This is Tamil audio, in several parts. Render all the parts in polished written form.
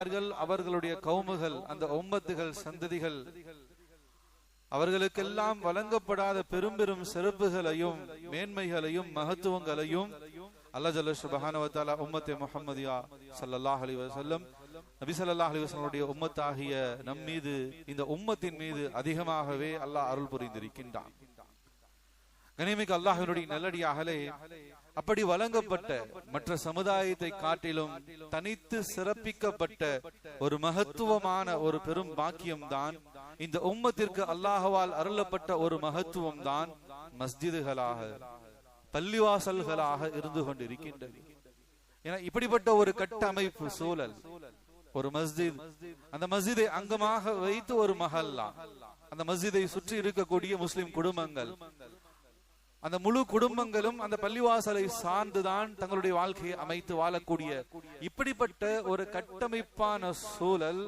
அவர்களுடைய கௌமுகள், அந்த உம்மத்துகள், சந்ததிகள், அவர்களுக்கெல்லாம் வழங்கப்படாத பெரும் பெரும் சிறப்புகளையும் மேன்மைகளையும் மகத்துவங்களையும் அல்லாஹ் ஜல்ல சுப்ஹானஹு வ தஆலா உம்மத்தே முஹம்மதியா ஸல்லல்லாஹு அலைஹி வஸல்லம், நபி ஸல்லல்லாஹு அலைஹி வஸல்லுடைய உம்மத்தாகிய நம் மீது, இந்த உம்மத்தின் மீது அதிகமாகவே அல்லாஹ் அருள் புரிந்திருக்கின்றான். கனிமிக்க அல்லாஹ்வினுடைய நல்லடியார்களே, அப்படி வழங்கப்பட்ட மற்ற சமுதாயத்தை காட்டிலும் தனித்து சிறப்பிக்கப்பட்ட ஒரு மகத்துவமான ஒரு பெரும் பாக்கியம் தான் இந்த உம்மத்திற்கு அல்லாஹ்வால் அருளப்பட்ட ஒரு மகத்துவம் தான் மஸ்ஜிதுகளாக, பள்ளிவாசல்களாக இருந்து கொண்டிருக்கின்றது. ஏன்னா இப்படிப்பட்ட ஒரு கட்டமைப்பு சூழல், ஒரு மஸ்ஜித், அந்த மஸ்ஜிதை அங்கமாக வைத்து ஒரு மஹல்லா, அந்த மஸ்ஜிதை சுற்றி இருக்கக்கூடிய முஸ்லிம் குடும்பங்கள், அந்த முழு குடும்பங்களும் அந்த பள்ளிவாசலை சார்ந்துதான் தங்களுடைய வாழ்க்கையை அமைத்து வாழக்கூடிய இப்படிப்பட்ட ஒரு கட்டமைப்பான சூழல்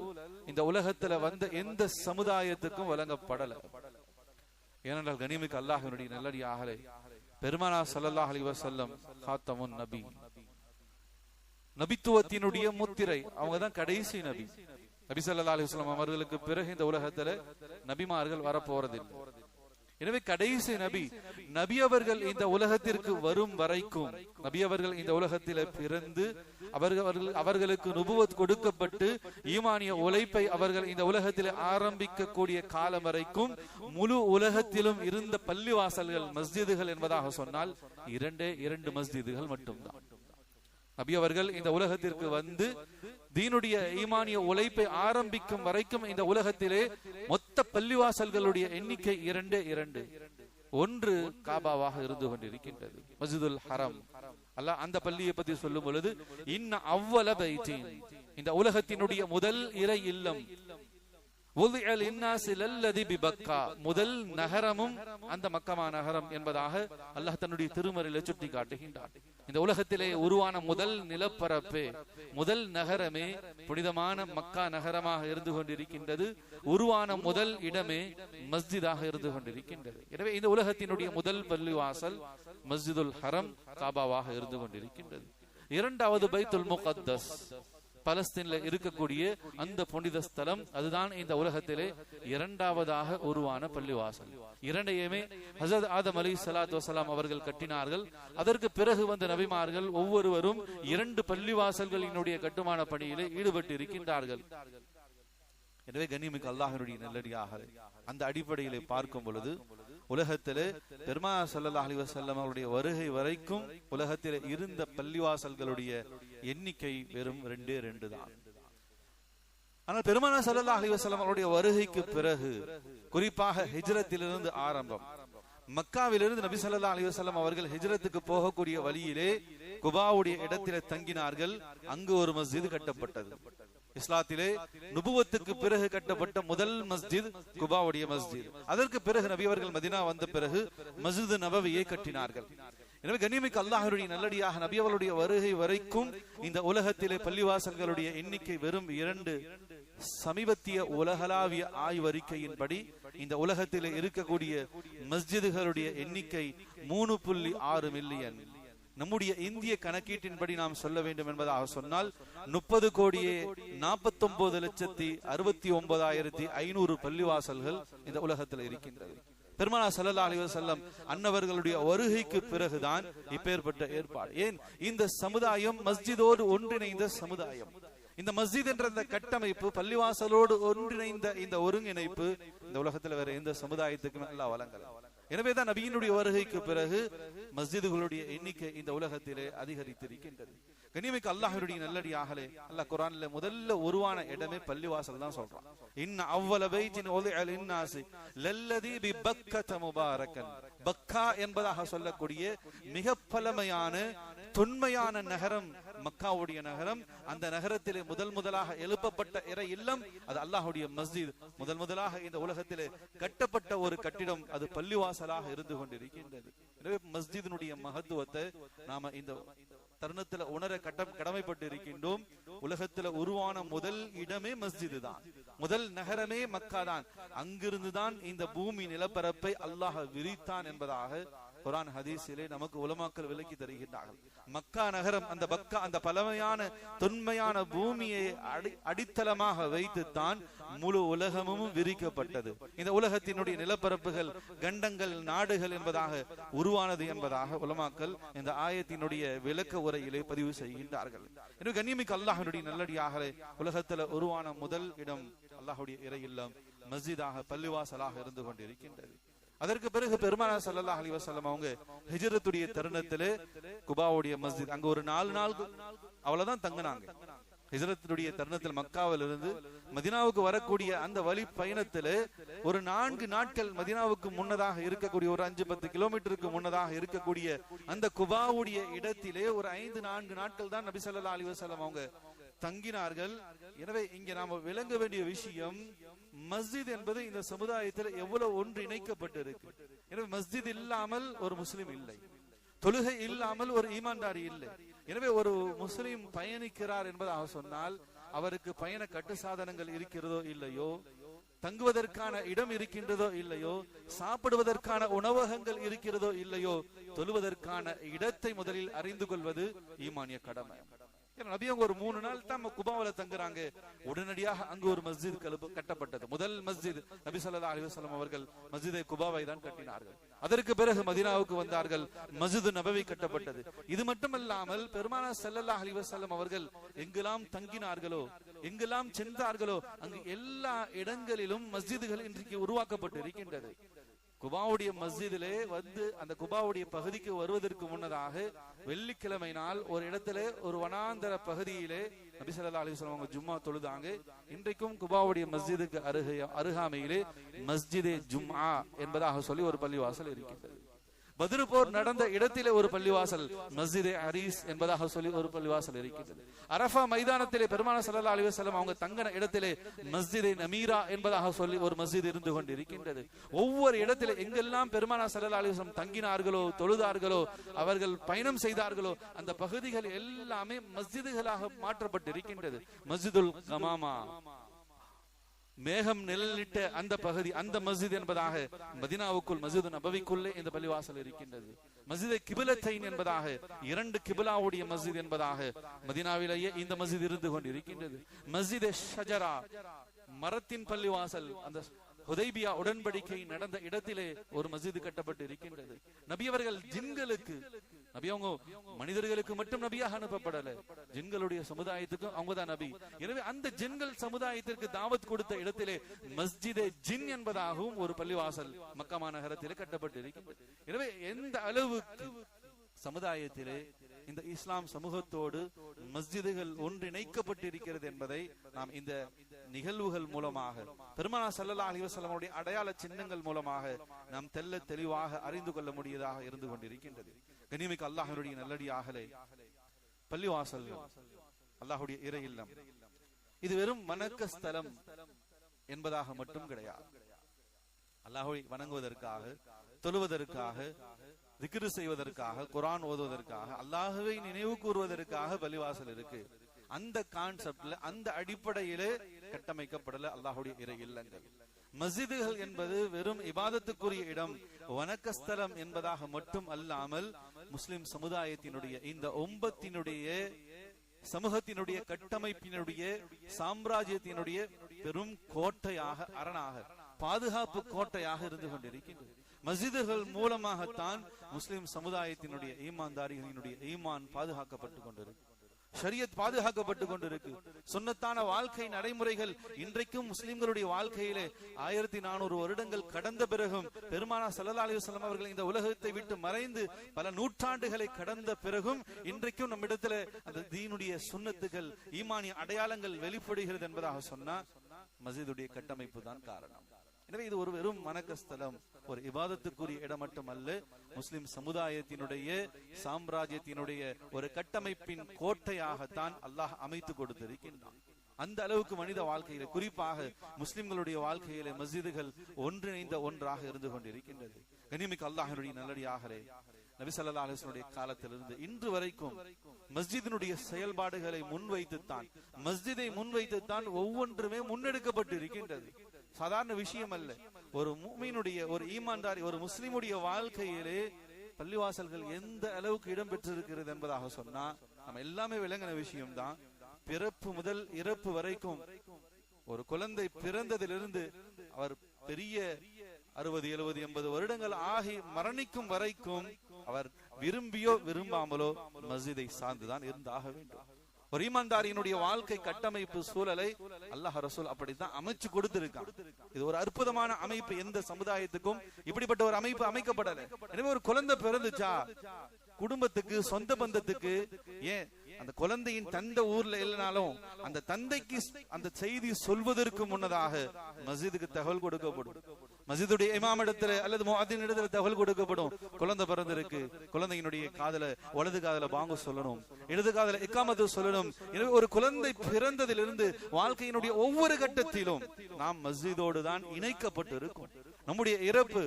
இந்த உலகத்துல வந்த எந்த சமுதாயத்துக்கும் வழங்கப்படல. ஏனென்றால் கனிமிக்க அல்லாஹ்வினுடைய நல்லடியார்களே, பெருமானார் ஸல்லல்லாஹு அலைஹி வஸல்லம் காத்தமுன் நபி, நபித்துவத்தினுடைய முத்திரை, அவங்க தான் கடைசி நபி. நபி ஸல்லல்லாஹு அலைஹி வஸல்லம் அவர்களுக்கு பிறகு இந்த உலகத்துல நபிமார்கள் வரப்போறதில்லை. எனவே கடைசி நபி, நபி அவர்கள் இந்த உலகத்திற்கு வரும் வரைக்கும், நபி அவர்கள் இந்த உலகத்தில பிறந்து அவர்களுக்கு நுபுவத் கொடுக்கப்பட்டு ஈமானிய உழைப்பை அவர்கள் இந்த உலகத்தில் ஆரம்பிக்க கூடிய காலம் வரைக்கும் முழு உலகத்திலும் இருந்த பள்ளிவாசல்கள், மஸ்ஜிதுகள் என்பதாக சொன்னால் இரண்டு மஸ்ஜிதுகள் மட்டும்தான். நபி அவர்கள் இந்த உலகத்திற்கு வந்து தீனுடைய ஈமானிய உழைப்பை ஆரம்பிக்கும் வரைக்கும் இந்த உலகத்திலே மொத்த பள்ளிவாசல்களுடைய எண்ணிக்கை இரண்டு. ஒன்று காபாவாக இருந்து கொண்டிருக்கின்றது, மஸ்ஜிதுல் ஹரம். அல்லாஹ் அந்த பள்ளியை பற்றி சொல்லும் பொழுது, இன்ன அவ்வல பைத்தின், இந்த உலகத்தினுடைய முதல் இறை இல்லம், முதல் நகரமும் அந்த மக்கமா நகரம் என்பதாக அல்லாஹ் தன்னுடைய திருமறையில சுட்டி காட்டுகின்றார். இந்த உலகத்திலே உருவான முதல் நிலப்பரப்பே, முதல் நகரமே புனிதமான மக்கா நகரமாக இருந்து கொண்டிருக்கின்றது. உருவான முதல் இடமே மஸ்ஜிதாக இருந்து கொண்டிருக்கின்றது. எனவே இந்த உலகத்தினுடைய முதல் பள்ளிவாசல் மஸ்ஜிதுல் ஹரம், காபாவாக இருந்து கொண்டிருக்கின்றது. இரண்டாவது பைத்துல் முகத்தஸ், பலஸ்தீன்ல இருக்கக்கூடிய அந்த புனித ஸ்தலம், அதுதான் இந்த உலகத்திலே இரண்டாவதாக உருவான பள்ளிவாசல். இரண்டையுமே ஹஸரத் ஆதம் அலைஹிஸ்ஸலாத்து வஸலாம் அவர்கள் கட்டினார்கள். அதற்கு பிறகு வந்த நபிமார்கள் ஒவ்வொருவரும் இரண்டு பள்ளிவாசல்களினுடைய கட்டுமான பணியிலே ஈடுபட்டு இருக்கின்றார்கள். எனவே கண்ணியமிக்க அல்லாஹ்வினுடைய நல்லடியார்களே, அந்த அடிப்படையிலே பார்க்கும் பொழுது உலகத்திலே பெருமானார் ஸல்லல்லாஹு அலைஹி வஸல்லம் அவருடைய வருகை வரைக்கும் உலகத்திலே இருந்த பள்ளிவாசல்களுடைய எண்ணிக்கை வெறும் ரெண்டு தான். ஆனால் பெருமானார் ஸல்லல்லாஹு அலைஹி வஸல்லம் அவருடைய வருகைக்கு பிறகு, குறிப்பாக ஹிஜ்ரத்திலிருந்து ஆரம்பம், மக்காவிலிருந்து நபி ஸல்லல்லாஹு அலைஹி வஸல்லம் அவர்கள் ஹிஜ்ரத்துக்கு போகக்கூடிய வழியிலே குபாவுடைய இடத்திலே தங்கினார்கள். அங்கு ஒரு மஸ்ஜித் கட்டப்பட்டது. இஸ்லாத்திலே நுபுவத்துக்கு பிறகு கட்டப்பட்ட முதல் மஸ்ஜித் குபாவுடைய மஸ்ஜித். அதற்கு பிறகு நபி அவர்கள் மதீனா வந்த பிறகு மஸ்ஜித் நபவியை கட்டினார்கள். எனவே கண்ணியமிக்க அல்லாஹ்வுடைய நல்லடியாக நபி அவர்களுடைய வருகை வரைக்கும் இந்த உலகத்திலே பள்ளிவாசல்களுடைய எண்ணிக்கை வெறும் 2. சமீபத்திய உலகளாவிய ஆய்வறிக்கையின்படி இந்த உலகத்திலே இருக்கக்கூடிய மஸ்ஜிதுகளுடைய எண்ணிக்கை 3.6 மில்லியன். நம்முடைய இந்திய கணக்கீட்டின்படி நாம் சொல்ல வேண்டும் என்பதாக சொன்னால் 30,49,69,500 பள்ளிவாசல்கள் இந்த உலகத்தில் இருக்கின்றது. பெருமானார் ஸல்லல்லாஹு அலைஹி வஸல்லம் அன்னவர்களுடைய வருகைக்கு பிறகுதான் இப்பேற்பட்ட ஏற்பாடு. ஏன், இந்த சமுதாயம் மஸ்ஜிதோடு ஒன்றிணைந்த சமுதாயம். இந்த மஸ்ஜித் என்ற இந்த கட்டமைப்பு, பள்ளிவாசலோடு ஒன்றிணைந்த இந்த ஒருங்கிணைப்பு இந்த உலகத்தில் வேற எந்த சமுதாயத்துக்கும் அல்லாஹ் வழங்கலாம். எனவேதான் நபியினுடைய வருகைக்கு பிறகு மஸ்ஜிதுகளுடைய எண்ணிக்கை இந்த உலகத்திலே அதிகரித்திருக்கின்றது. கண்ணியமிக்க அல்லாஹ்வுடைய நல்லடியார்களே, அல்லாஹ் குர்ஆன்ல முதல்ல உருவான இடமே பள்ளிவாசல் தான் சொல்றான். இன்ன அவ்வல பைத்தின் உதிஅ லின்னாஸி லல்லதி பிபக்கத முபாரக்கன். பக்கா என்பதாக சொல்லக்கூடிய மிக பழமையான தொன்மையான நகரம் மக்காவுடைய நகரம். அந்த நகரத்திலே முதலாக எழுப்பப்பட்ட இறை இல்லம் அது அல்லாஹ்வுடைய மஸ்ஜித். முதலாக இந்த உலகத்திலே கட்டப்பட்ட ஒரு கட்டிடம் அது பள்ளிவாசலாக இருந்து கொண்டிருக்கின்றது. எனவே மஸ்ஜிதினுடைய மகத்துவத்தை நாம இந்த தருணத்துல உணர கடமைப்பட்டு இருக்கின்றோம். உலகத்துல உருவான முதல் இடமே மஸ்ஜிது தான், முதல் நகரமே மக்கா தான். அங்கிருந்துதான் இந்த பூமி நிலப்பரப்பை அல்லாஹ் விரித்தான் என்பதாக குர்ஆன் ஹதீஸிலே நமக்கு உலமாக்கள் விளக்கி தருகின்றார்கள். மக்கா நகரம் அந்த பழமையான தொன்மையான பூமியை அடித்தளமாக வைத்துத்தான் முழு உலகமும் விரிக்கப்பட்டது. இந்த உலகத்தினுடைய நிலப்பரப்புகள் கண்டங்கள் நாடுகள் என்பதாக உருவானது என்பதாக உலமாக்கள் இந்த ஆயத்தினுடைய விளக்க உரையிலே பதிவு செய்கின்றார்கள். எனவே கண்ணியமிக்க அல்லாஹ்வுடைய நல்லடியார்களே, உலகத்துல உருவான முதல் இடம் அல்லாஹ்வுடைய இறை இல்லம் மஸ்ஜிதாக பள்ளிவாசலாக இருந்து கொண்டிருக்கின்றது. அதற்கு பிறகு பெருமானார் ஸல்லல்லாஹு அலைஹி வஸல்லம் அவங்க ஹிஜ்ரத்துடைய தருணத்திலே குபாவுடைய மஸ்ஜித் அங்க ஒரு 4 நாள் அவ்வளவுதான் தங்கினாங்க. ஹிஜ்ரத்துடைய தருணத்தில் மக்காவிலிருந்து மதீனாவுக்கு வரக்கூடிய அந்த வழி பயணத்திலே ஒரு 4 நாட்கள் மதீனாவுக்கு முன்னதாக இருக்கக்கூடிய ஒரு 5-10 கிலோமீட்டருக்கு முன்னதாக இருக்கக்கூடிய அந்த குபாவுடைய இடத்திலே ஒரு 5-4 நாட்கள் தான் நபி ஸல்லல்லாஹு அலைஹி வஸல்லம் அவங்க தங்கினார்கள். எனவே இங்க நாம விளங்க வேண்டிய விஷயம், மஸ்ஜித் என்பது இந்த சமுதாயத்தில் எவ்வளவு ஒன்று இணைக்கப்பட்டிருக்கு. எனவே மஸ்ஜித் இல்லாமல் ஒரு முஸ்லிம் இல்லை, தொழுகை இல்லாமல் ஒரு ஈமான்தாரி இல்லை. எனவே ஒரு முஸ்லிம் பயணிக்கிறார் என்பதாக சொன்னால் அவருக்கு பயண கட்டு சாதனங்கள் இருக்கிறதோ இல்லையோ, தங்குவதற்கான இடம் இருக்கின்றதோ இல்லையோ, சாப்பிடுவதற்கான உணவகங்கள் இருக்கிறதோ இல்லையோ, தொழுவதற்கான இடத்தை முதலில் அறிந்து கொள்வது ஈமானிய கடமை. நபி அவங்க ஒரு 3 நாள் தான் குபாவில தங்குறாங்க. உடனடியாக அங்கு ஒரு மஸ்ஜித் கட்டப்பட்டது. முதல் மஸ்ஜித் நபி ஸல்லல்லாஹு அலைஹி வஸல்லம் அவர்கள் மஸ்ஜிதை குபாவை தான் கட்டினார்கள். அதற்கு பிறகு மதீனாவுக்கு வந்தார்கள், மஸ்ஜித் நபவி கட்டப்பட்டது. இது மட்டுமல்லாமல் பெருமானார் ஸல்லல்லாஹு அலைஹி வஸல்லம் அவர்கள் எங்கெல்லாம் தங்கினார்களோ, எங்கெல்லாம் சென்றார்களோ, அங்கு எல்லா இடங்களிலும் மஸ்ஜிதுகள் இன்றைக்கு உருவாக்கப்பட்டு இருக்கின்றது. குபாவுடைய மஸ்ஜிதிலே வந்து அந்த குபாவுடைய பகுதிக்கு வருவதற்கு முன்னதாக வெள்ளிக்கிழமை நாள் ஒரு இடத்துல ஒரு வனாந்தர பகுதியிலே நபி ஸல்லல்லாஹு அலைஹி வஸல்லம் அவங்க ஜும்மா தொழுதாங்க. இன்றைக்கும் குபாவுடைய மஸ்ஜிதுக்கு அருகாமையிலே மஸ்ஜிதே ஜும்ஆ என்பதாக சொல்லி ஒரு பள்ளிவாசல் இருக்கின்றது. பத்ர் போர் நடந்த இடத்திலே ஒரு பள்ளிவாசல் மஸ்ஜிதே அரீஸ் என்பதாக சொல்லி ஒரு பள்ளிவாசல் இருக்கின்றது. அரஃபா மைதானத்திலே பெருமானார் ஸல்லல்லாஹு அலைஹி வஸல்லம் அவங்க தங்கின இடத்திலே மஸ்ஜிதே நமீரா என்பதாக சொல்லி ஒரு மஸ்ஜித் இருந்து கொண்டிருக்கின்றது. ஒவ்வொரு இடத்திலே எங்கெல்லாம் பெருமானார் ஸல்லல்லாஹு அலைஹி வஸல்லம் தங்கினார்களோ, தொழுதார்களோ, அவர்கள் பயணம் செய்தார்களோ, அந்த பகுதிகள் எல்லாமே மஸ்ஜிதுகளாக மாற்றப்பட்டிருக்கின்றது. மஸ்ஜிதுல் கமாமா, மேகம் நிழலிட்ட அந்த பகுதி, அந்த மஸ்ஜித் என்பதாக மதீனாவுக்குள் மஸ்ஜித் நபவிக்குள்ளே இந்த பள்ளிவாசல் இருக்கின்றது. மஸ்ஜித் கிபிலத்தைன் என்பதாக 2 கிபிலாவுடைய மஸ்ஜித் என்பதாக மதீனாவிலேயே இந்த மஸ்ஜித் இருந்து கொண்டிருக்கின்றது. மஸ்ஜித் ஷஜரா, மரத்தின் பள்ளிவாசல், அந்த ஹுதைபியா உடன்படிக்கை நடந்த இடத்திலே ஒரு மஸ்ஜித் கட்டப்பட்டு இருக்கின்றது. நபி அவர்கள் ஜின்களுக்கு, நபி அவங்க மனிதர்களுக்கு மட்டும் நபியாக அனுப்பப்படல, ஜின்களுடைய சமுதாயத்துக்கும் அவங்கதான் நபி. எனவே அந்த ஜின்கள் சமுதாயத்திற்கு தாவத் கொடுத்த இடத்திலே மஸ்ஜிதே ஜின் என்பதாகவும் ஒரு பள்ளிவாசல் மக்கா மாநகரத்திலே கட்டப்பட்டு இருக்கின்றது. எனவே எந்த அளவுக்கு சமுதாயத்திலே இந்த இஸ்லாம் சமூகத்தோடு மஸ்ஜிதுகள் ஒன்றிணைக்கப்பட்டிருக்கிறது என்பதை நாம் இந்த நிகழ்வுகள் மூலமாக, பெருமானார் ஸல்லல்லாஹு அலைஹி வஸல்லம் அவருடைய அடையாள சின்னங்கள் மூலமாக நாம் தெல்ல தெளிவாக அறிந்து கொள்ள முடியதாக இருந்து கொண்டிருக்கின்றது. கண்ணியமிக்க அல்லாஹ்வுடைய நல்லடியார்களே, பள்ளிவாசல் அல்லாஹ்வுடைய இறை இல்லம் இது வெறும் வணக்க ஸ்தலம் என்பதாக மட்டும் கிடையாது. அல்லாஹ்வை வணங்குவதற்காக, தொழுவதற்காக, திக்ரு செய்வதற்காக, குர்ஆன் ஓதுவதற்காக, அல்லாஹ்வை நினைவு கூறுவதற்காக பள்ளிவாசல் இருக்கு. அந்த கான்செப்ட்ல, அந்த அடிப்படையிலே கட்டமைக்கப்படல அல்லாஹ்வுடைய இறை இல்லங்கள். மஸ்ஜிதுகள் என்பது வெறும் இபாதத்துக்குரிய இடம், வணக்கஸ்தலம் என்பதாக மட்டும் அல்லாமல் முஸ்லிம் சமுதாயத்தினுடைய இந்த உம்மத்தினுடைய சமூகத்தினுடைய கட்டமைப்பினுடைய சாம்ராஜ்யத்தினுடைய பெரும் கோட்டையாக, அரணாக, பாதுகாப்பு கோட்டையாக இருந்து கொண்டிருக்கின்றது. மஸ்ஜிதுகள் மூலமாகத்தான் முஸ்லிம் சமுதாயத்தினுடைய ஈமான்தாரிகளினுடைய ஈமான் பாதுகாக்கப்பட்டு கொண்டிருக்கு, ஷரியத் பாதுகாக்கப்பட்டு கொண்டிருக்கு. சுன்னத்தான வாழ்க்கை நடைமுறைகள் இன்றைக்கும் முஸ்லிம்களுடைய வாழ்க்கையிலே 1400 வருடங்கள் கடந்த பிறகும், பெருமானார் ஸல்லல்லாஹு அலைஹி வஸல்லம் அவர்கள் இந்த உலகத்தை விட்டு மறைந்து பல நூற்றாண்டுகளை கடந்த பிறகும் இன்றைக்கும் நம்மிடத்துல அந்த தீனுடைய சுன்னத்துகள், ஈமானிய அடையாளங்கள் வெளிப்படுகிறது என்பதாக சொன்னா மஸ்ஜிதுடைய கட்டமைப்பு தான் காரணம். எனவே இது ஒரு வெறும் வணக்கஸ்தலம், ஒரு இபாதத்துக்குரிய இடம் மட்டுமல்ல, முஸ்லிம் சமுதாயத்தினுடைய சாம்ராஜ்யத்தினுடைய ஒரு கட்டமைப்பின் கோட்டையாகத்தான் அல்லாஹ் அமைத்து கொடுத்திருக்கின்றான். அந்த அளவுக்கு மனித வாழ்க்கையில, குறிப்பாக முஸ்லிம்களுடைய வாழ்க்கையில மஸ்ஜிதுகள் ஒன்றிணைந்த ஒன்றாக இருந்து கொண்டிருக்கின்றது. கண்ணியமிக்க அல்லாஹ்வுடைய நல்லடியார்களே, நபி ஸல்லல்லாஹு அலைஹி வஸல்லம் காலத்திலிருந்து இன்று வரைக்கும் மஸ்ஜிதினுடைய செயல்பாடுகளை முன்வைத்துத்தான், மஸ்ஜிதை முன்வைத்துத்தான் ஒவ்வொன்றுமே முன்னெடுக்கப்பட்டு இருக்கின்றது. சாதாரண விஷயம் அல்ல. ஒரு முஃமினுடைய, ஒரு ஈமான்தாரி, ஒரு முஸ்லிமுடைய வாழ்க்கையிலே பள்ளிவாசல்கள் எந்த அளவுக்கு இடம் பெற்றிருக்கிறது என்பதாக சொன்னா நம்ம எல்லாமே விளங்கின விஷயம்தான். பிறப்பு முதல் இறப்பு வரைக்கும் ஒரு குழந்தை பிறந்ததிலிருந்து அவர் பெரிய 60, 70, 80 வருடங்கள் ஆகி மரணிக்கும் வரைக்கும் அவர் விரும்பியோ விரும்பாமலோ மஸ்ஜிதை சார்ந்துதான் இருந்தாக வேண்டும். ஒரு ஈமான்தாரியினுடைய வாழ்க்கை கட்டமைப்பு சூழலை அல்லாஹ் ரசூல் அப்படித்தான் அமைச்சு கொடுத்திருக்கான். இது ஒரு அற்புதமான அமைப்பு. எந்த சமுதாயத்துக்கும் இப்படிப்பட்ட ஒரு அமைப்பு அமைக்கப்படல. எனவே ஒரு குழந்தை பிறந்துச்சா குடும்பத்துக்கு, சொந்த பந்தத்துக்கு, ஏன் அந்த குழந்தையின் தந்தை ஊர்ல இல்லைனாலும் அந்த தந்தைக்கு அந்த செய்தி சொல்வதற்கு முன்னதாக மஸ்ஜிதுக்கு தகவல் கொடுக்கப்படும். மஸ்ஜிதுடைய இமாம் இடத்துல அல்லது முஅத்தின் இடத்துல தகவல் கொடுக்கப்படும். குழந்தை பிறந்திருக்கு, குழந்தையினுடைய காதல வலது காதல பாங்கு சொல்லணும், இடது காதல இக்காமத்து சொல்லணும். எனவே ஒரு குழந்தை பிறந்ததிலிருந்து வாழ்க்கையினுடைய ஒவ்வொரு கட்டத்திலும் நாம் மஸ்ஜிதோடு தான் இணைக்கப்பட்டு இருக்கும். நம்முடைய இறப்பு